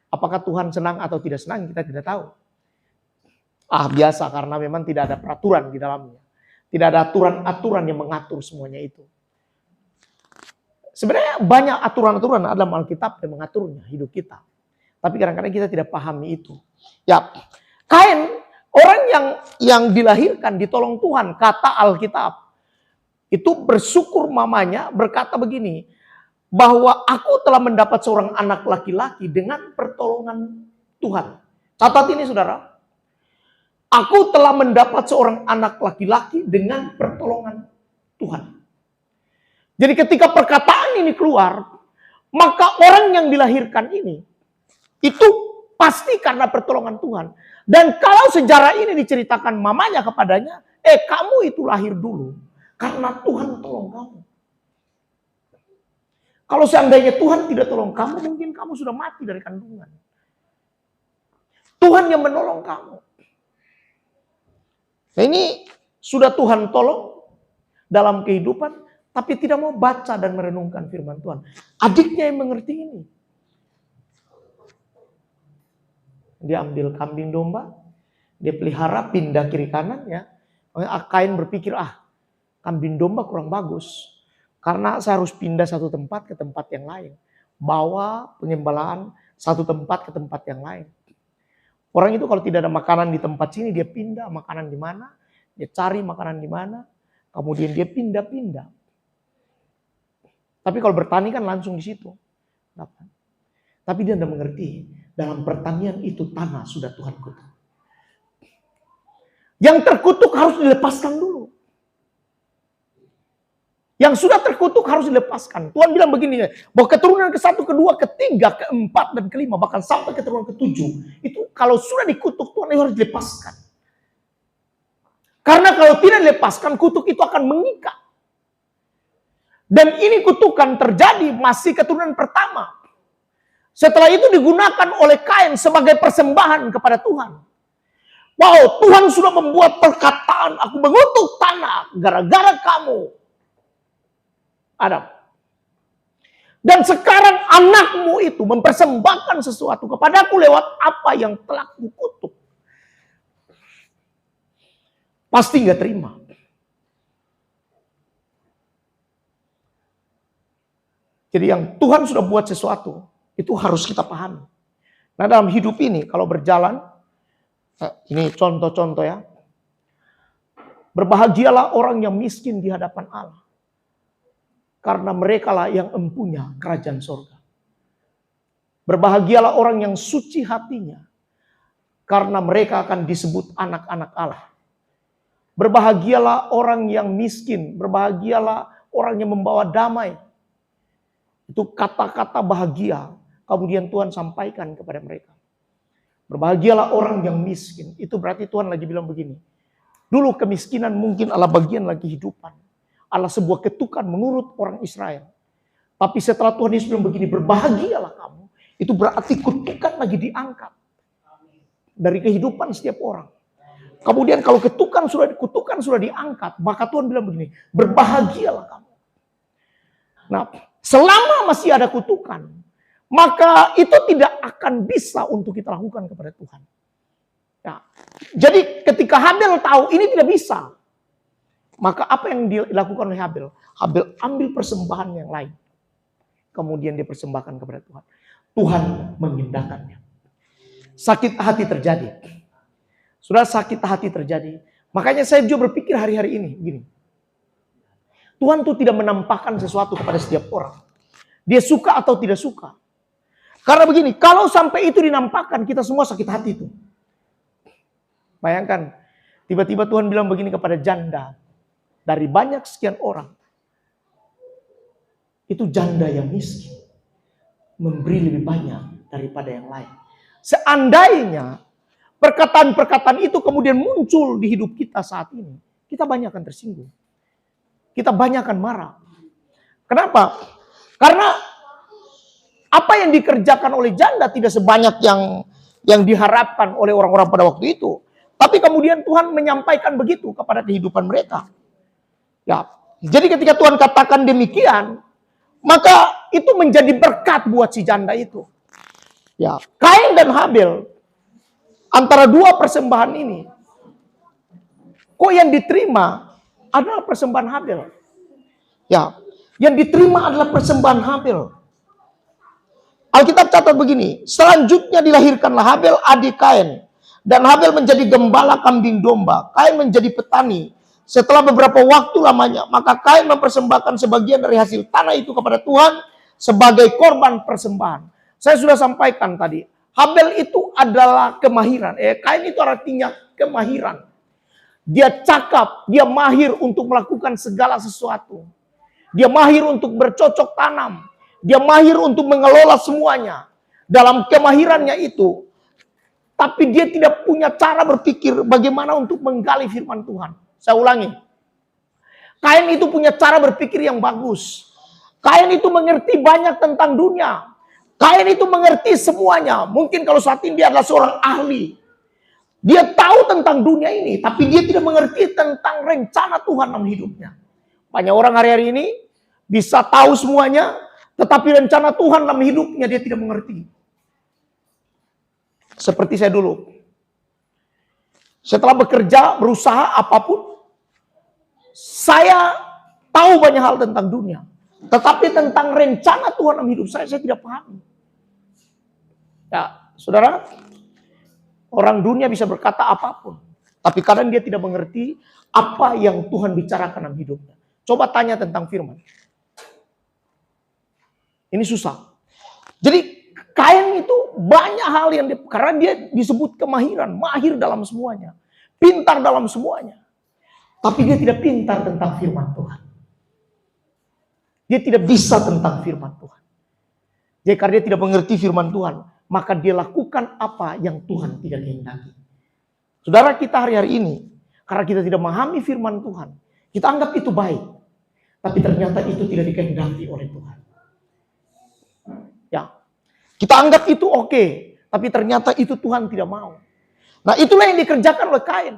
Apakah Tuhan senang atau tidak senang kita tidak tahu. Biasa karena memang tidak ada peraturan di dalamnya. Tidak ada aturan-aturan yang mengatur semuanya itu. Sebenarnya banyak aturan-aturan dalam Alkitab yang mengaturnya hidup kita. Tapi kadang-kadang kita tidak pahami itu. Ya, Kain orang yang dilahirkan ditolong Tuhan, kata Alkitab. Itu bersyukur mamanya berkata begini, bahwa aku telah mendapat seorang anak laki-laki dengan pertolongan Tuhan. Catat ini saudara. Aku telah mendapat seorang anak laki-laki dengan pertolongan Tuhan. Jadi ketika perkataan ini keluar, maka orang yang dilahirkan ini, itu pasti karena pertolongan Tuhan. Dan kalau sejarah ini diceritakan mamanya kepadanya, kamu itu lahir dulu karena Tuhan tolong kamu. Kalau seandainya Tuhan tidak tolong kamu, mungkin kamu sudah mati dari kandungan. Tuhan yang menolong kamu. Nah ini sudah Tuhan tolong dalam kehidupan, tapi tidak mau baca dan merenungkan firman Tuhan. Adiknya yang mengerti ini. Dia ambil kambing domba, dia pelihara, pindah kiri kanan ya. Kain berpikir, kambing domba kurang bagus. Karena saya harus pindah satu tempat ke tempat yang lain. Bawa penyembalaan satu tempat ke tempat yang lain. Orang itu kalau tidak ada makanan di tempat sini, dia pindah makanan di mana, dia cari makanan di mana, kemudian dia pindah-pindah. Tapi kalau bertani kan langsung di situ. Tapi dia tidak mengerti, dalam pertanian itu tanah sudah Tuhan kutuk. Yang terkutuk harus dilepaskan dulu. Yang sudah terkutuk harus dilepaskan. Tuhan bilang begini, bahwa keturunan ke-1, ke-2, ke-3, ke-4, dan ke-5, bahkan sampai keturunan ke-7, itu kalau sudah dikutuk, Tuhan harus dilepaskan. Karena kalau tidak dilepaskan, kutuk itu akan mengikat. Dan ini kutukan terjadi masih keturunan pertama. Setelah itu digunakan oleh Kain sebagai persembahan kepada Tuhan. Wow, Tuhan sudah membuat perkataan, aku mengutuk tanah gara-gara kamu, Adam. Dan sekarang anakmu itu mempersembahkan sesuatu kepadaku lewat apa yang telah kukutuk. Pasti nggak terima. Jadi yang Tuhan sudah buat sesuatu, itu harus kita pahami. Nah dalam hidup ini, kalau berjalan, ini contoh-contoh ya. Berbahagialah orang yang miskin di hadapan Allah. Karena merekalah yang empunya kerajaan surga. Berbahagialah orang yang suci hatinya. Karena mereka akan disebut anak-anak Allah. Berbahagialah orang yang miskin. Berbahagialah orang yang membawa damai. Itu kata-kata bahagia. Kemudian Tuhan sampaikan kepada mereka. Berbahagialah orang yang miskin. Itu berarti Tuhan lagi bilang begini. Dulu kemiskinan mungkin adalah bagian lagi kehidupan. Adalah sebuah ketukan menurut orang Israel. Tapi setelah Tuhan Yesus bilang begini, berbahagialah kamu. Itu berarti kutukan lagi diangkat. Dari kehidupan setiap orang. Kemudian kalau kutukan sudah diangkat. Maka Tuhan bilang begini, berbahagialah kamu. Nah, selama masih ada kutukan, maka itu tidak akan bisa untuk kita lakukan kepada Tuhan. Ya. Jadi ketika Habel tahu ini tidak bisa, maka apa yang dilakukan oleh Habel? Habel ambil persembahan yang lain. Kemudian dia persembahkan kepada Tuhan. Tuhan mengindahkannya. Sakit hati terjadi. Sudah sakit hati terjadi. Makanya saya juga berpikir hari-hari ini, gini. Tuhan tuh tidak menampakkan sesuatu kepada setiap orang. Dia suka atau tidak suka. Karena begini, kalau sampai itu dinampakkan, kita semua sakit hati itu. Bayangkan, tiba-tiba Tuhan bilang begini kepada janda. Dari banyak sekian orang, itu janda yang miskin. Memberi lebih banyak daripada yang lain. Seandainya perkataan-perkataan itu kemudian muncul di hidup kita saat ini, kita banyak akan tersinggung. Kita banyak akan marah. Kenapa? Karena apa yang dikerjakan oleh janda tidak sebanyak yang diharapkan oleh orang-orang pada waktu itu. Tapi kemudian Tuhan menyampaikan begitu kepada kehidupan mereka. Ya, jadi ketika Tuhan katakan demikian, maka itu menjadi berkat buat si janda itu. Ya, Kain dan Habel, antara dua persembahan ini, kok yang diterima adalah persembahan Habel. Ya, yang diterima adalah persembahan Habel. Alkitab catat begini, selanjutnya dilahirkanlah Habel adik Kain. Dan Habel menjadi gembala kambing domba. Kain menjadi petani. Setelah beberapa waktu lamanya, maka Kain mempersembahkan sebagian dari hasil tanah itu kepada Tuhan sebagai korban persembahan. Saya sudah sampaikan tadi, Habel itu adalah kemahiran. Kain itu artinya kemahiran. Dia cakap, dia mahir untuk melakukan segala sesuatu. Dia mahir untuk bercocok tanam. Dia mahir untuk mengelola semuanya. Dalam kemahirannya itu. Tapi dia tidak punya cara berpikir bagaimana untuk menggali firman Tuhan. Saya ulangi. Kain itu punya cara berpikir yang bagus. Kain itu mengerti banyak tentang dunia. Kain itu mengerti semuanya. Mungkin kalau saat ini dia adalah seorang ahli. Dia tahu tentang dunia ini. Tapi dia tidak mengerti tentang rencana Tuhan dalam hidupnya. Banyak orang hari-hari ini bisa tahu semuanya. Tetapi rencana Tuhan dalam hidupnya dia tidak mengerti. Seperti saya dulu. Setelah bekerja, berusaha apapun. Saya tahu banyak hal tentang dunia. Tetapi tentang rencana Tuhan dalam hidup saya tidak paham. Ya, saudara. Orang dunia bisa berkata apapun. Tapi kadang dia tidak mengerti apa yang Tuhan bicarakan dalam hidupnya. Coba tanya tentang firman. Ini susah. Jadi Kain itu banyak hal yang karena dia disebut kemahiran, mahir dalam semuanya, pintar dalam semuanya. Tapi dia tidak pintar tentang firman Tuhan. Dia tidak bisa tentang firman Tuhan. Jadi karena dia tidak mengerti firman Tuhan, maka dia lakukan apa yang Tuhan tidak kehendaki. Saudara, kita hari-hari ini, karena kita tidak memahami firman Tuhan, kita anggap itu baik. Tapi ternyata itu tidak dikehendaki oleh Tuhan. Ya, kita anggap itu oke, tapi ternyata itu Tuhan tidak mau. Nah, itulah yang dikerjakan oleh Kain.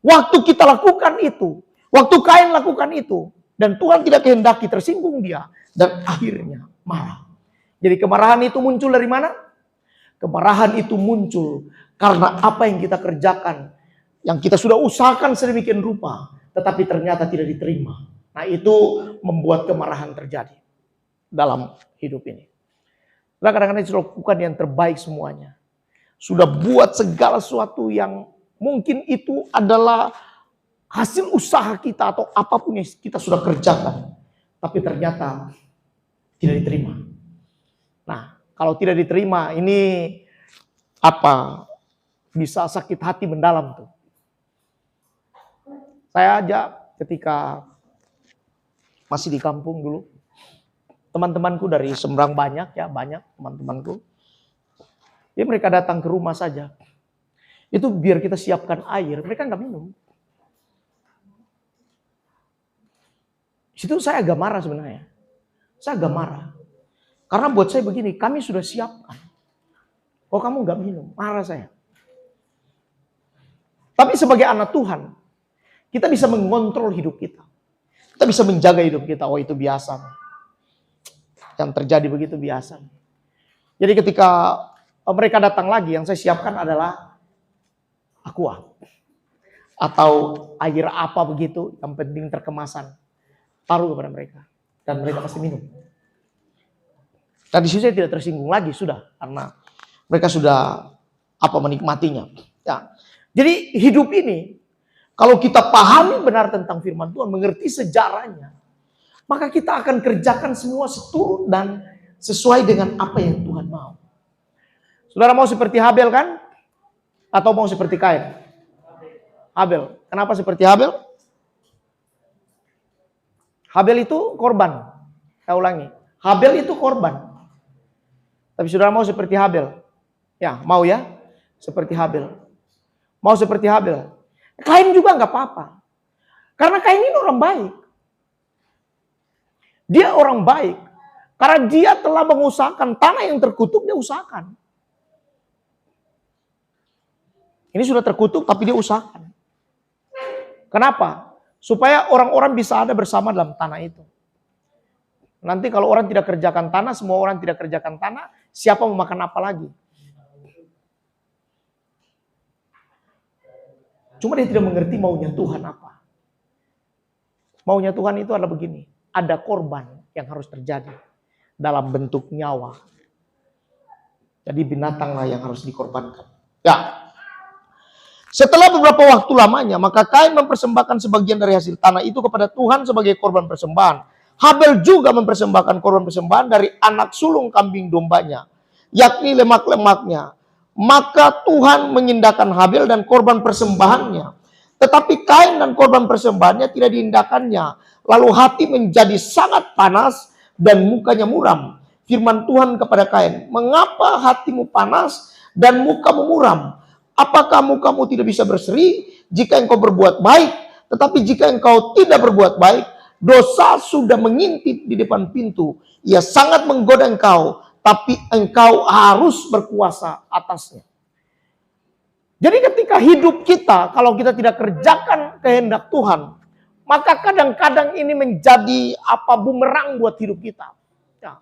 Waktu kita lakukan itu, waktu Kain lakukan itu, dan Tuhan tidak kehendaki, tersinggung dia, dan akhirnya marah. Jadi kemarahan itu muncul dari mana? Kemarahan itu muncul karena apa yang kita kerjakan, yang kita sudah usahakan sedemikian rupa, tetapi ternyata tidak diterima. Nah, itu membuat kemarahan terjadi dalam hidup ini. Nah, kadang-kadang sudah lakukan yang terbaik semuanya. Sudah buat segala sesuatu yang mungkin itu adalah hasil usaha kita atau apapun yang kita sudah kerjakan. Tapi ternyata tidak diterima. Nah, kalau tidak diterima ini apa? Bisa sakit hati mendalam tuh. Saya aja ketika masih di kampung dulu. Teman-temanku dari Sembrang banyak teman-temanku. Ya mereka datang ke rumah saja. Itu biar kita siapkan air, mereka nggak minum. Situ saya agak marah sebenarnya. Saya agak marah. Karena buat saya begini, kami sudah siapkan. Oh kamu nggak minum, marah saya. Tapi sebagai anak Tuhan, kita bisa mengontrol hidup kita. Kita bisa menjaga hidup kita. Oh itu biasa. Yang terjadi begitu biasa. Jadi ketika mereka datang lagi, yang saya siapkan adalah aqua. Atau air apa begitu, yang penting terkemasan. Taruh kepada mereka. Dan mereka pasti minum. Dan di situ saya tidak tersinggung lagi, sudah. Karena mereka sudah menikmatinya. Ya. Jadi hidup ini, kalau kita pahami benar tentang firman Tuhan, mengerti sejarahnya, maka kita akan kerjakan semua seturut dan sesuai dengan apa yang Tuhan mau. Saudara mau seperti Habel kan? Atau mau seperti Kain? Habel. Kenapa seperti Habel? Habel itu korban. Saya ulangi. Habel itu korban. Tapi saudara mau seperti Habel? Ya, mau ya? Seperti Habel. Mau seperti Habel. Kain juga nggak apa-apa. Karena Kain ini orang baik. Dia orang baik. Karena dia telah mengusahakan tanah yang terkutuk, dia usahakan. Ini sudah terkutuk tapi dia usahakan. Kenapa? Supaya orang-orang bisa ada bersama dalam tanah itu. Nanti kalau orang tidak kerjakan tanah, semua orang tidak kerjakan tanah, siapa mau makan apa lagi? Cuma dia tidak mengerti maunya Tuhan apa. Maunya Tuhan itu adalah begini. Ada korban yang harus terjadi dalam bentuk nyawa. Jadi binatanglah yang harus dikorbankan. Ya. Setelah beberapa waktu lamanya, maka Kain mempersembahkan sebagian dari hasil tanah itu kepada Tuhan sebagai korban persembahan. Habel juga mempersembahkan korban persembahan dari anak sulung kambing dombanya, yakni lemak-lemaknya. Maka Tuhan mengindahkan Habel dan korban persembahannya. Tetapi Kain dan korban persembahannya tidak diindahkannya. Lalu hati menjadi sangat panas dan mukanya muram. Firman Tuhan kepada Kain, mengapa hatimu panas dan mukamu muram? Apakah mukamu tidak bisa berseri jika engkau berbuat baik? Tetapi jika engkau tidak berbuat baik, dosa sudah mengintip di depan pintu. Ia sangat menggoda engkau, tapi engkau harus berkuasa atasnya. Jadi ketika hidup kita, kalau kita tidak kerjakan kehendak Tuhan, maka kadang-kadang ini menjadi bumerang buat hidup kita. Ya.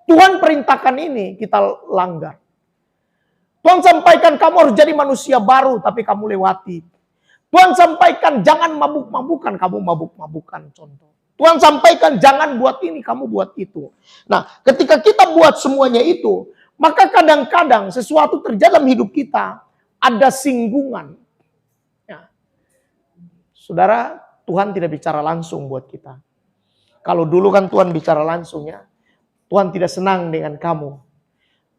Tuhan perintahkan ini, kita langgar. Tuhan sampaikan kamu harus jadi manusia baru, tapi kamu lewati. Tuhan sampaikan jangan mabuk-mabukan, kamu mabuk-mabukan, contoh. Tuhan sampaikan jangan buat ini, kamu buat itu. Nah, ketika kita buat semuanya itu, maka kadang-kadang sesuatu terjadi dalam hidup kita, ada singgungan. Ya. Saudara, Tuhan tidak bicara langsung buat kita. Kalau dulu kan Tuhan bicara langsung ya, Tuhan tidak senang dengan kamu.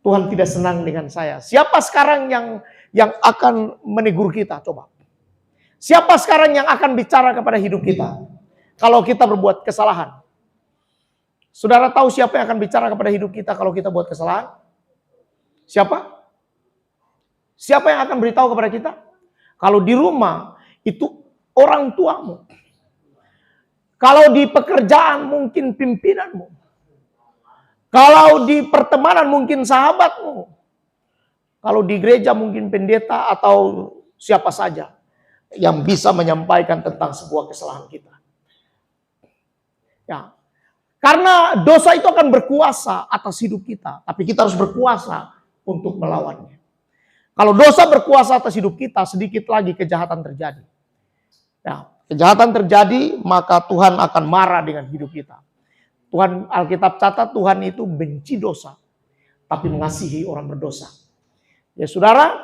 Tuhan tidak senang dengan saya. Siapa sekarang yang akan menegur kita? Coba. Siapa sekarang yang akan bicara kepada hidup kita? Kalau kita berbuat kesalahan. Saudara tahu siapa yang akan bicara kepada hidup kita kalau kita buat kesalahan? Siapa? Siapa yang akan beritahu kepada kita? Kalau di rumah, itu orang tuamu. Kalau di pekerjaan mungkin pimpinanmu. Kalau di pertemanan mungkin sahabatmu. Kalau di gereja mungkin pendeta atau siapa saja yang bisa menyampaikan tentang sebuah kesalahan kita. Ya. Karena dosa itu akan berkuasa atas hidup kita, tapi kita harus berkuasa untuk melawannya. Kalau dosa berkuasa atas hidup kita, sedikit lagi kejahatan terjadi. Ya, kejahatan terjadi, maka Tuhan akan marah dengan hidup kita. Tuhan, Alkitab catat Tuhan itu benci dosa, tapi mengasihi orang berdosa. Ya saudara,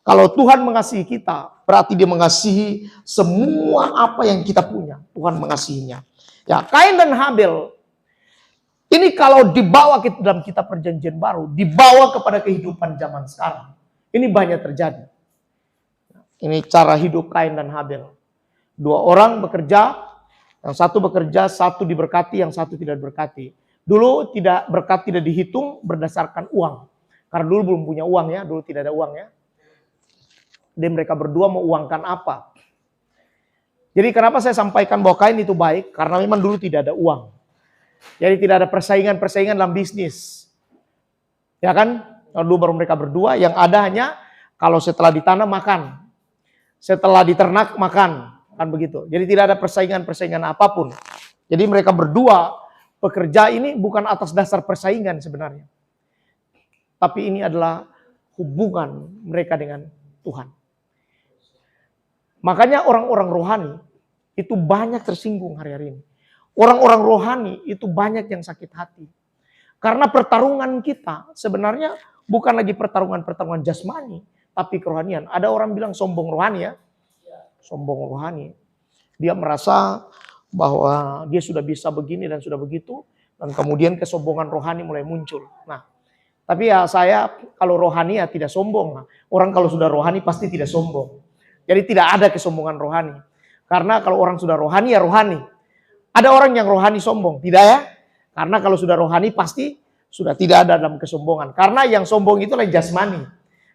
kalau Tuhan mengasihi kita, berarti dia mengasihi semua apa yang kita punya. Tuhan mengasihinya. Ya, Kain dan Habel, ini kalau dibawa ke dalam kitab perjanjian baru, dibawa kepada kehidupan zaman sekarang. Ini banyak terjadi. Ini cara hidup Kain dan Habel. Dua orang bekerja, yang satu bekerja, satu diberkati, yang satu tidak diberkati. Dulu tidak berkat tidak dihitung berdasarkan uang. Karena dulu belum punya uang ya, dulu tidak ada uang ya. Dan mereka berdua mau uangkan apa? Jadi kenapa saya sampaikan bahwa Kain itu baik? Karena memang dulu tidak ada uang. Jadi tidak ada persaingan-persaingan dalam bisnis. Ya kan? Kalau dulu baru mereka berdua, yang ada hanya kalau setelah ditanam makan. Setelah diternak makan. Kan begitu. Jadi tidak ada persaingan-persaingan apapun. Jadi mereka berdua bekerja ini bukan atas dasar persaingan sebenarnya. Tapi ini adalah hubungan mereka dengan Tuhan. Makanya orang-orang rohani itu banyak tersinggung hari-hari ini. Orang-orang rohani itu banyak yang sakit hati. Karena pertarungan kita sebenarnya bukan lagi pertarungan jasmani, tapi kerohanian. Ada orang bilang sombong rohani ya. Sombong rohani. Dia merasa bahwa dia sudah bisa begini dan sudah begitu. Dan kemudian kesombongan rohani mulai muncul. Nah, tapi ya saya kalau rohani ya tidak sombong. Nah, orang kalau sudah rohani pasti tidak sombong. Jadi tidak ada kesombongan rohani. Karena kalau orang sudah rohani ya rohani. Ada orang yang rohani sombong. Tidak ya? Karena kalau sudah rohani pasti sudah tidak ada dalam kesombongan. Karena yang sombong itu adalah jasmani.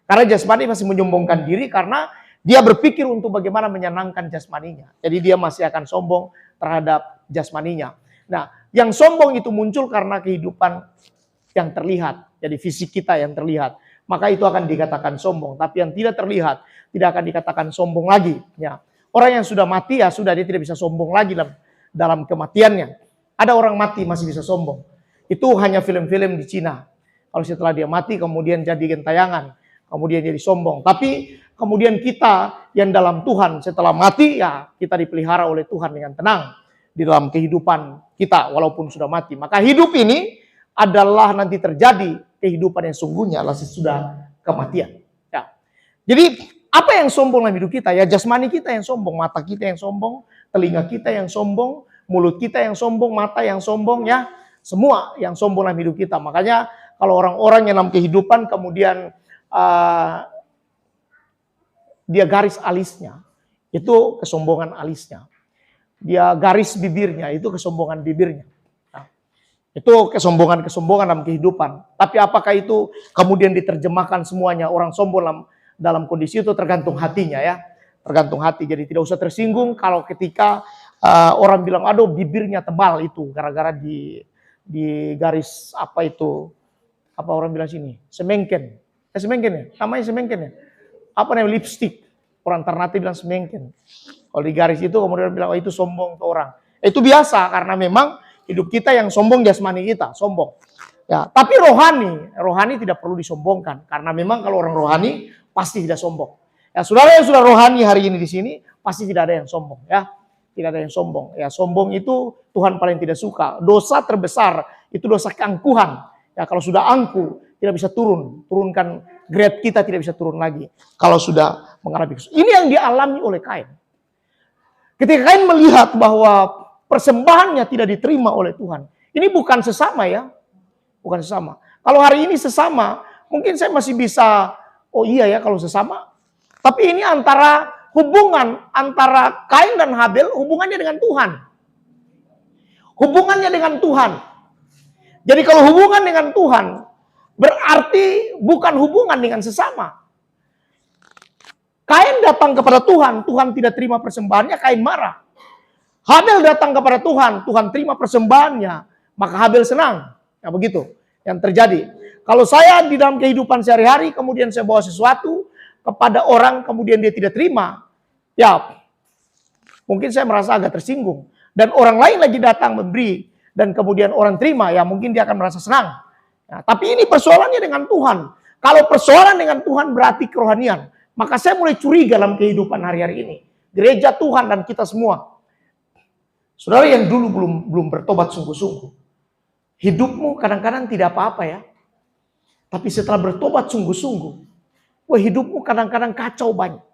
Karena jasmani masih menyombongkan diri karena dia berpikir untuk bagaimana menyenangkan jasmaninya. Jadi dia masih akan sombong terhadap jasmaninya. Nah, yang sombong itu muncul karena kehidupan yang terlihat. Jadi fisik kita yang terlihat. Maka itu akan dikatakan sombong. Tapi yang tidak terlihat tidak akan dikatakan sombong lagi. Ya. Orang yang sudah mati ya sudah, dia tidak bisa sombong lagi dalam kematiannya. Ada orang mati masih bisa sombong. Itu hanya film-film di Cina. Kalau setelah dia mati kemudian jadi gentayangan, kemudian jadi sombong. Tapi kemudian kita yang dalam Tuhan setelah mati, ya kita dipelihara oleh Tuhan dengan tenang di dalam kehidupan kita walaupun sudah mati. Maka hidup ini adalah nanti terjadi kehidupan yang sungguhnya adalah sesudah kematian. Ya. Jadi apa yang sombong dalam hidup kita? Ya jasmani kita yang sombong, mata kita yang sombong, telinga kita yang sombong, mulut kita yang sombong, mata yang sombong, ya semua yang sombong dalam hidup kita. Makanya kalau orang-orang yang dalam kehidupan kemudian dia garis alisnya, itu kesombongan alisnya. Dia garis bibirnya, itu kesombongan bibirnya. Nah, itu kesombongan-kesombongan dalam kehidupan. Tapi apakah itu kemudian diterjemahkan semuanya orang sombong dalam kondisi itu? Tergantung hatinya, ya. Tergantung hati. Jadi tidak usah tersinggung kalau ketika orang bilang, aduh bibirnya tebal itu gara-gara di garis apa itu, apa orang bilang sini, semengken. Semengken ya? Namanya semengken ya? Apa namanya, lipstick. Orang Ternate bilang semengken. Kalau di garis itu kemudian bilang, oh itu sombong ke orang. Itu biasa karena memang hidup kita yang sombong jasmani kita, sombong. Ya, tapi rohani tidak perlu disombongkan karena memang kalau orang rohani pasti tidak sombong. Ya, saudara yang sudah rohani hari ini di sini pasti tidak ada yang sombong, ya. Tidak ada yang sombong. Ya, sombong itu Tuhan paling tidak suka. Dosa terbesar itu dosa keangkuhan. Ya, kalau sudah angkuh tidak bisa turunkan grade kita tidak bisa turun lagi kalau sudah mengalami kesalahan. Ini yang dialami oleh Kain. Ketika Kain melihat bahwa persembahannya tidak diterima oleh Tuhan. Ini bukan sesama, ya. Bukan sesama. Kalau hari ini sesama, mungkin saya masih bisa, oh iya ya kalau sesama. Tapi ini hubungan antara Kain dan Habel, hubungannya dengan Tuhan. Hubungannya dengan Tuhan. Jadi kalau hubungan dengan Tuhan, berarti bukan hubungan dengan sesama. Kain datang kepada Tuhan, Tuhan tidak terima persembahannya, Kain marah. Habel datang kepada Tuhan, Tuhan terima persembahannya, maka Habel senang. Ya begitu yang terjadi. Kalau saya di dalam kehidupan sehari-hari, kemudian saya bawa sesuatu kepada orang, kemudian dia tidak terima, ya mungkin saya merasa agak tersinggung. Dan orang lain lagi datang memberi, dan kemudian orang terima, ya mungkin dia akan merasa senang. Ya, tapi ini persoalannya dengan Tuhan. Kalau persoalan dengan Tuhan berarti kerohanian. Maka saya mulai curiga dalam kehidupan hari-hari ini. Gereja Tuhan dan kita semua. Saudara yang dulu belum bertobat sungguh-sungguh. Hidupmu kadang-kadang tidak apa-apa, ya. Tapi setelah bertobat sungguh-sungguh, hidupmu kadang-kadang kacau banyak.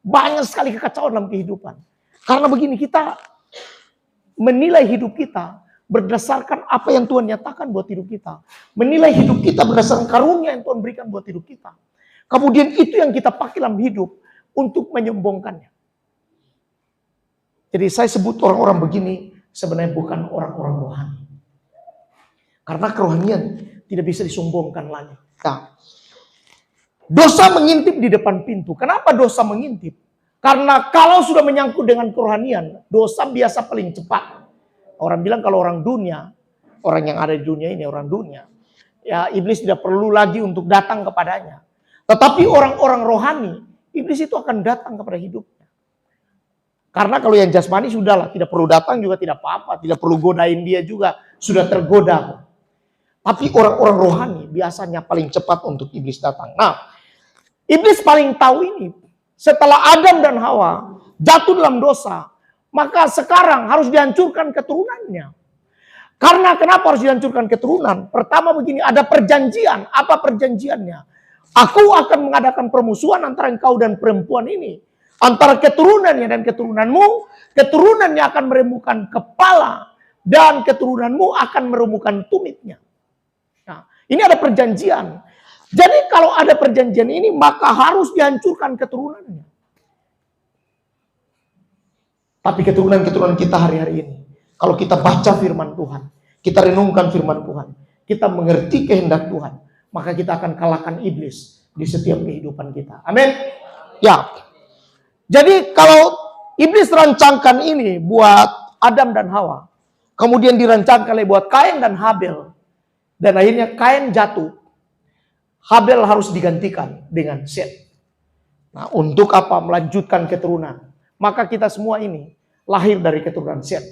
Banyak sekali kekacauan dalam kehidupan. Karena begini, kita menilai hidup kita berdasarkan apa yang Tuhan nyatakan buat hidup kita. Menilai hidup kita berdasarkan karunia yang Tuhan berikan buat hidup kita. Kemudian itu yang kita pakai dalam hidup untuk menyombongkannya. Jadi saya sebut orang-orang begini sebenarnya bukan orang-orang rohani. Karena kerohanian tidak bisa disombongkan lagi. Nah, dosa mengintip di depan pintu. Kenapa dosa mengintip? Karena kalau sudah menyangkut dengan kerohanian, dosa biasa paling cepat. Orang bilang kalau orang dunia, orang yang ada di dunia ini, orang dunia, ya iblis tidak perlu lagi untuk datang kepadanya. Tetapi orang-orang rohani, iblis itu akan datang kepada hidupnya. Karena kalau yang jasmani sudahlah, tidak perlu datang juga tidak apa-apa, tidak perlu godain dia juga, sudah tergoda. Tapi orang-orang rohani biasanya paling cepat untuk iblis datang. Nah, iblis paling tahu ini. Setelah Adam dan Hawa jatuh dalam dosa, maka sekarang harus dihancurkan keturunannya. Karena kenapa harus dihancurkan keturunan? Pertama begini, ada perjanjian. Apa perjanjiannya? Aku akan mengadakan permusuhan antara engkau dan perempuan ini. Antara keturunannya dan keturunanmu. Keturunannya akan meremukkan kepala. Dan keturunanmu akan meremukkan tumitnya. Nah, ini ada perjanjian. Jadi kalau ada perjanjian ini, maka harus dihancurkan keturunannya. Tapi keturunan-keturunan kita hari-hari ini, kalau kita baca firman Tuhan, kita renungkan firman Tuhan, kita mengerti kehendak Tuhan, maka kita akan kalahkan iblis di setiap kehidupan kita. Amin. Ya. Jadi kalau iblis rancangkan ini buat Adam dan Hawa, kemudian dirancangkan buat Kain dan Habel, dan akhirnya Kain jatuh, Habel harus digantikan dengan Set. Nah, untuk apa? Melanjutkan keturunan. Maka kita semua ini lahir dari keturunan Set.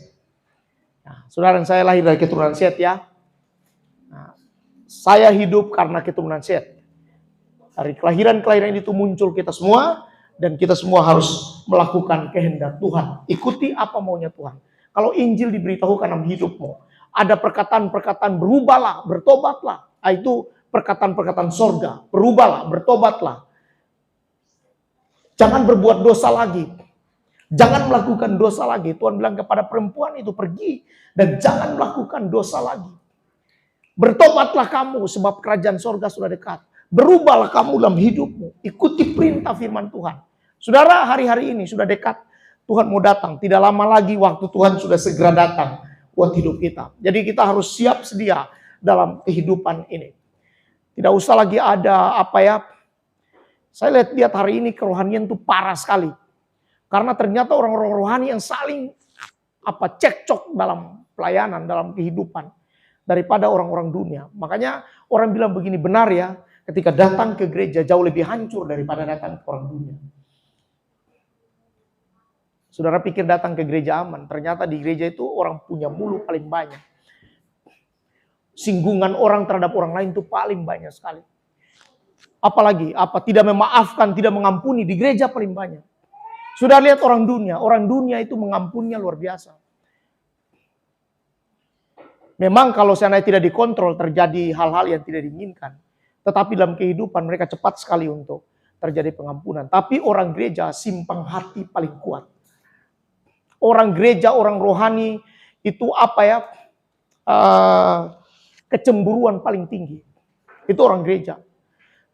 Nah, saudara dan saya lahir dari keturunan Set, ya. Nah, Saya hidup karena keturunan Set. Dari kelahiran-kelahiran itu muncul kita semua, dan kita semua harus melakukan kehendak Tuhan. Ikuti apa maunya Tuhan. Kalau Injil diberitahukan dalam hidupmu, ada perkataan-perkataan berubahlah, bertobatlah. Itu perkataan-perkataan sorga. Berubahlah, bertobatlah. Jangan berbuat dosa lagi. Jangan melakukan dosa lagi. Tuhan bilang kepada perempuan itu, pergi dan jangan melakukan dosa lagi. Bertobatlah kamu sebab kerajaan sorga sudah dekat. Berubahlah kamu dalam hidupmu. Ikuti perintah firman Tuhan. Saudara, hari-hari ini sudah dekat. Tuhan mau datang. Tidak lama lagi waktu Tuhan sudah segera datang buat hidup kita. Jadi kita harus siap sedia dalam kehidupan ini. Tidak usah lagi ada saya lihat hari ini kerohanian itu parah sekali. Karena ternyata orang-orang rohani yang saling cekcok dalam pelayanan, dalam kehidupan. Daripada orang-orang dunia. Makanya orang bilang begini, benar ya, ketika datang ke gereja jauh lebih hancur daripada datang ke orang dunia. Saudara pikir datang ke gereja aman, ternyata di gereja itu orang punya mulut paling banyak. Singgungan orang terhadap orang lain itu paling banyak sekali. Apalagi tidak memaafkan, tidak mengampuni, di gereja paling banyak. Sudah lihat orang dunia itu mengampuninya luar biasa. Memang kalau seandainya tidak dikontrol terjadi hal-hal yang tidak diinginkan. Tetapi dalam kehidupan mereka cepat sekali untuk terjadi pengampunan. Tapi orang gereja simpang hati paling kuat. Orang gereja, orang rohani itu kecemburuan paling tinggi. Itu orang gereja.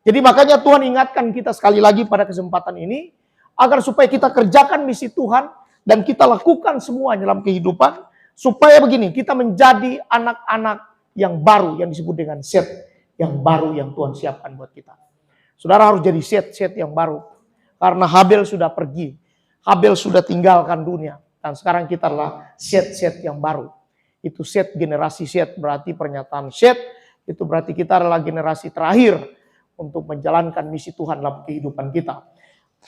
Jadi makanya Tuhan ingatkan kita sekali lagi pada kesempatan ini. Agar supaya kita kerjakan misi Tuhan. Dan kita lakukan semua dalam kehidupan. Supaya begini, kita menjadi anak-anak yang baru, yang disebut dengan Set yang baru yang Tuhan siapkan buat kita. Saudara harus jadi Set yang baru. Karena Habel sudah pergi. Habel sudah tinggalkan dunia. Dan sekarang kita adalah Set yang baru. Itu Set, generasi Set, berarti pernyataan Set, itu berarti kita adalah generasi terakhir untuk menjalankan misi Tuhan dalam kehidupan kita.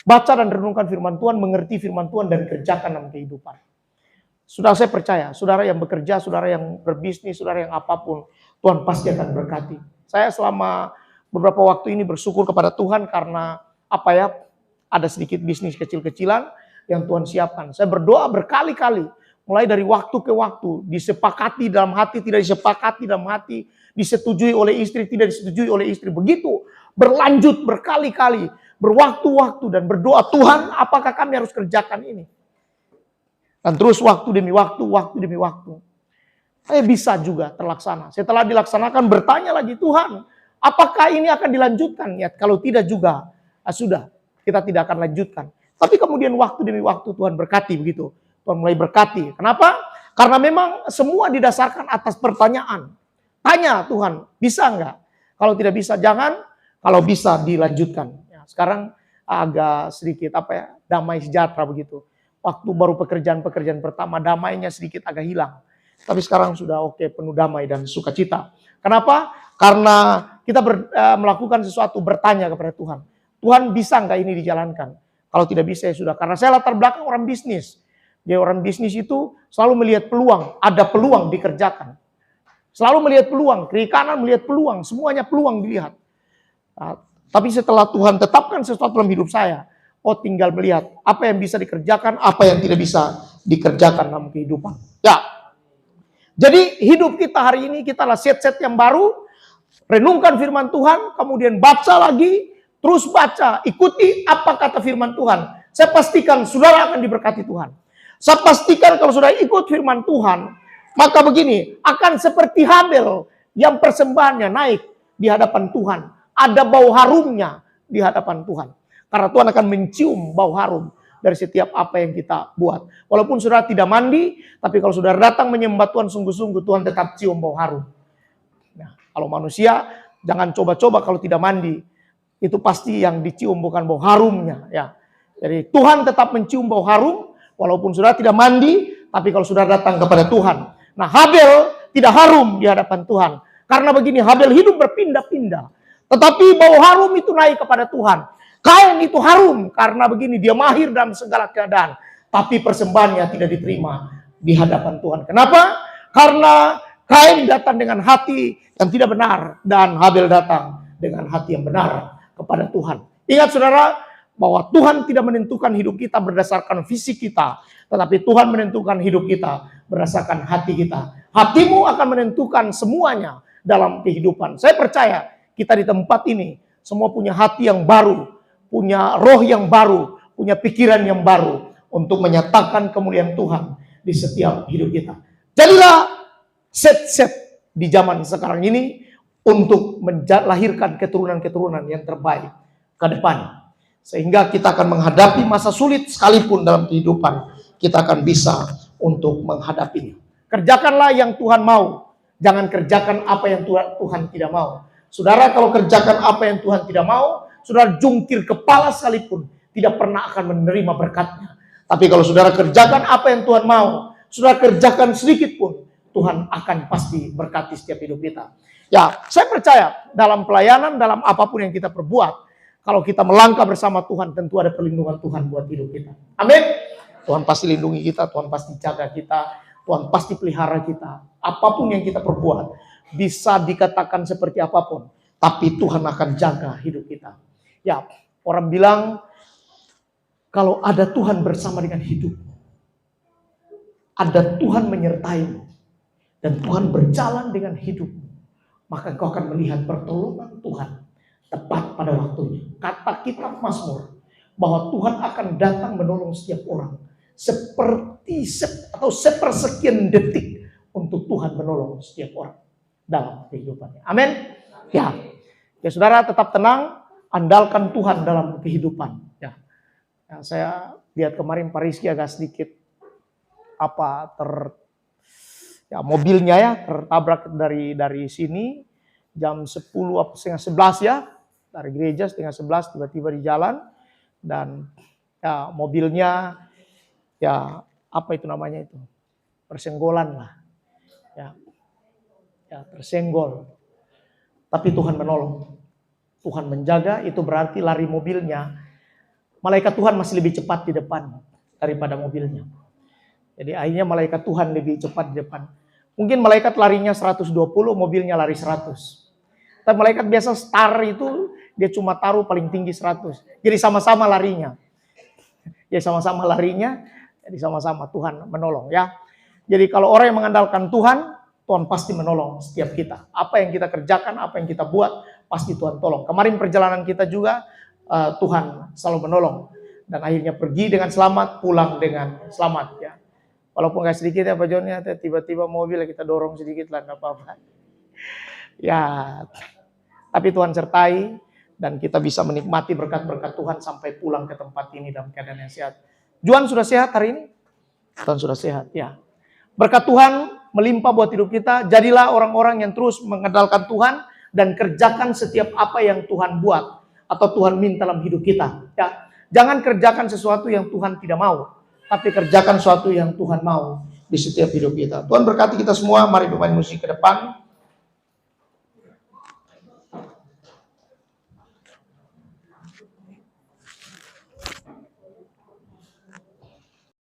Baca dan renungkan firman Tuhan, mengerti firman Tuhan, dan kerjakan dalam kehidupan. Saudara, saya percaya, saudara yang bekerja, saudara yang berbisnis, saudara yang apapun, Tuhan pasti akan berkati. Saya selama beberapa waktu ini bersyukur kepada Tuhan karena ada sedikit bisnis kecil-kecilan yang Tuhan siapkan. Saya berdoa berkali-kali, mulai dari waktu ke waktu, disepakati dalam hati, tidak disepakati dalam hati, disetujui oleh istri, tidak disetujui oleh istri. Begitu, berlanjut berkali-kali, berwaktu-waktu, dan berdoa, Tuhan apakah kami harus kerjakan ini? Dan terus waktu demi waktu. Saya bisa juga terlaksana. Setelah dilaksanakan bertanya lagi, Tuhan, apakah ini akan dilanjutkan? Ya, kalau tidak juga, sudah, kita tidak akan lanjutkan. Tapi kemudian waktu demi waktu Tuhan berkati begitu. Tuhan mulai berkati. Kenapa? Karena memang semua didasarkan atas pertanyaan. Tanya Tuhan, bisa enggak? Kalau tidak bisa, jangan. Kalau bisa, dilanjutkan. Ya, sekarang agak sedikit damai sejahtera begitu. Waktu baru pekerjaan pertama, damainya sedikit agak hilang. Tapi sekarang sudah penuh damai dan sukacita. Kenapa? Karena kita melakukan sesuatu, bertanya kepada Tuhan. Tuhan, bisa nggak ini dijalankan? Kalau tidak bisa, ya sudah. Karena saya latar belakang orang bisnis. Jadi orang bisnis itu selalu melihat peluang. Ada peluang dikerjakan. Selalu melihat peluang. Kiri kanan melihat peluang. Semuanya peluang dilihat. Tapi setelah Tuhan tetapkan sesuatu dalam hidup saya, tinggal melihat apa yang bisa dikerjakan, apa yang tidak bisa dikerjakan dalam kehidupan. Ya. Jadi hidup kita hari ini, kita adalah Set yang baru. Renungkan firman Tuhan, kemudian baca lagi, terus baca, ikuti apa kata firman Tuhan. Saya pastikan saudara akan diberkati Tuhan. Saya pastikan kalau sudah ikut firman Tuhan, maka begini, akan seperti Habel yang persembahannya naik di hadapan Tuhan. Ada bau harumnya di hadapan Tuhan. Karena Tuhan akan mencium bau harum dari setiap apa yang kita buat. Walaupun saudara tidak mandi, tapi kalau saudara datang menyembah Tuhan sungguh-sungguh, Tuhan tetap cium bau harum. Nah, kalau manusia, jangan coba-coba kalau tidak mandi. Itu pasti yang dicium bukan bau harumnya. Ya. Jadi Tuhan tetap mencium bau harum, walaupun saudara tidak mandi, tapi kalau saudara datang kepada Tuhan. Nah, Habel tidak harum di hadapan Tuhan. Karena begini, Habel hidup berpindah-pindah. Tetapi bau harum itu naik kepada Tuhan. Kain itu harum karena begini, dia mahir dalam segala keadaan. Tapi persembahannya tidak diterima di hadapan Tuhan. Kenapa? Karena Kain datang dengan hati yang tidak benar dan Habel datang dengan hati yang benar kepada Tuhan. Ingat saudara, bahwa Tuhan tidak menentukan hidup kita berdasarkan fisik kita, tetapi Tuhan menentukan hidup kita berdasarkan hati kita. Hatimu akan menentukan semuanya dalam kehidupan. Saya percaya kita di tempat ini semua punya hati yang baru, punya roh yang baru, punya pikiran yang baru untuk menyatakan kemuliaan Tuhan di setiap hidup kita. Jadilah set di zaman sekarang ini untuk melahirkan keturunan-keturunan yang terbaik ke depan. Sehingga kita akan menghadapi masa sulit sekalipun dalam kehidupan, kita akan bisa untuk menghadapinya. Kerjakanlah yang Tuhan mau, jangan kerjakan apa yang Tuhan tidak mau. Saudara, kalau kerjakan apa yang Tuhan tidak mau, saudara jungkir kepala sekalipun tidak pernah akan menerima berkatnya. Tapi kalau saudara kerjakan apa yang Tuhan mau, saudara kerjakan sedikit pun, Tuhan akan pasti berkati setiap hidup kita. Ya, saya percaya dalam pelayanan, dalam apapun yang kita perbuat, kalau kita melangkah bersama Tuhan, tentu ada perlindungan Tuhan buat hidup kita. Amin. Tuhan pasti lindungi kita, Tuhan pasti jaga kita, Tuhan pasti pelihara kita. Apapun yang kita perbuat, bisa dikatakan seperti apapun, tapi Tuhan akan jaga hidup kita. Ya, orang bilang, kalau ada Tuhan bersama dengan hidup, ada Tuhan menyertaimu, dan Tuhan berjalan dengan hidupmu, maka kau akan melihat pertolongan Tuhan tepat pada waktunya. Kata kitab Mazmur bahwa Tuhan akan datang menolong setiap orang sepersekian detik untuk Tuhan menolong setiap orang dalam kehidupannya. Amin. Ya, saudara tetap tenang, andalkan Tuhan dalam kehidupan. Ya, saya lihat kemarin Pak Rizky agak sedikit mobilnya ya tertabrak dari sini jam 10 setengah 11 ya. Dari gereja setengah 11 tiba-tiba di jalan dan ya mobilnya ya persenggolan lah ya tersenggol, tapi Tuhan menolong, Tuhan menjaga. Itu berarti lari mobilnya, malaikat Tuhan masih lebih cepat di depan daripada mobilnya. Jadi akhirnya malaikat Tuhan lebih cepat di depan. Mungkin malaikat larinya 120, mobilnya lari 100. Tapi malaikat biasa star itu dia cuma taruh paling tinggi 100. Jadi sama-sama larinya. Ya sama-sama larinya, jadi sama-sama Tuhan menolong ya. Jadi kalau orang yang mengandalkan Tuhan, Tuhan pasti menolong setiap kita. Apa yang kita kerjakan, apa yang kita buat, pasti Tuhan tolong. Kemarin perjalanan kita juga Tuhan selalu menolong. Dan akhirnya pergi dengan selamat, pulang dengan selamat ya. Walaupun gak sedikit ya Pak John ya, tiba-tiba mobil kita dorong sedikit lah, gak apa-apa. Ya, tapi Tuhan sertai dan kita bisa menikmati berkat-berkat Tuhan sampai pulang ke tempat ini dalam keadaan yang sehat. Juan sudah sehat hari ini? Tuhan sudah sehat ya. Berkat Tuhan melimpah buat hidup kita. Jadilah orang-orang yang terus mengandalkan Tuhan dan kerjakan setiap apa yang Tuhan buat atau Tuhan minta dalam hidup kita. Ya, jangan kerjakan sesuatu yang Tuhan tidak mau, tapi kerjakan sesuatu yang Tuhan mau di setiap hidup kita. Tuhan berkati kita semua. Mari bermain musik ke depan.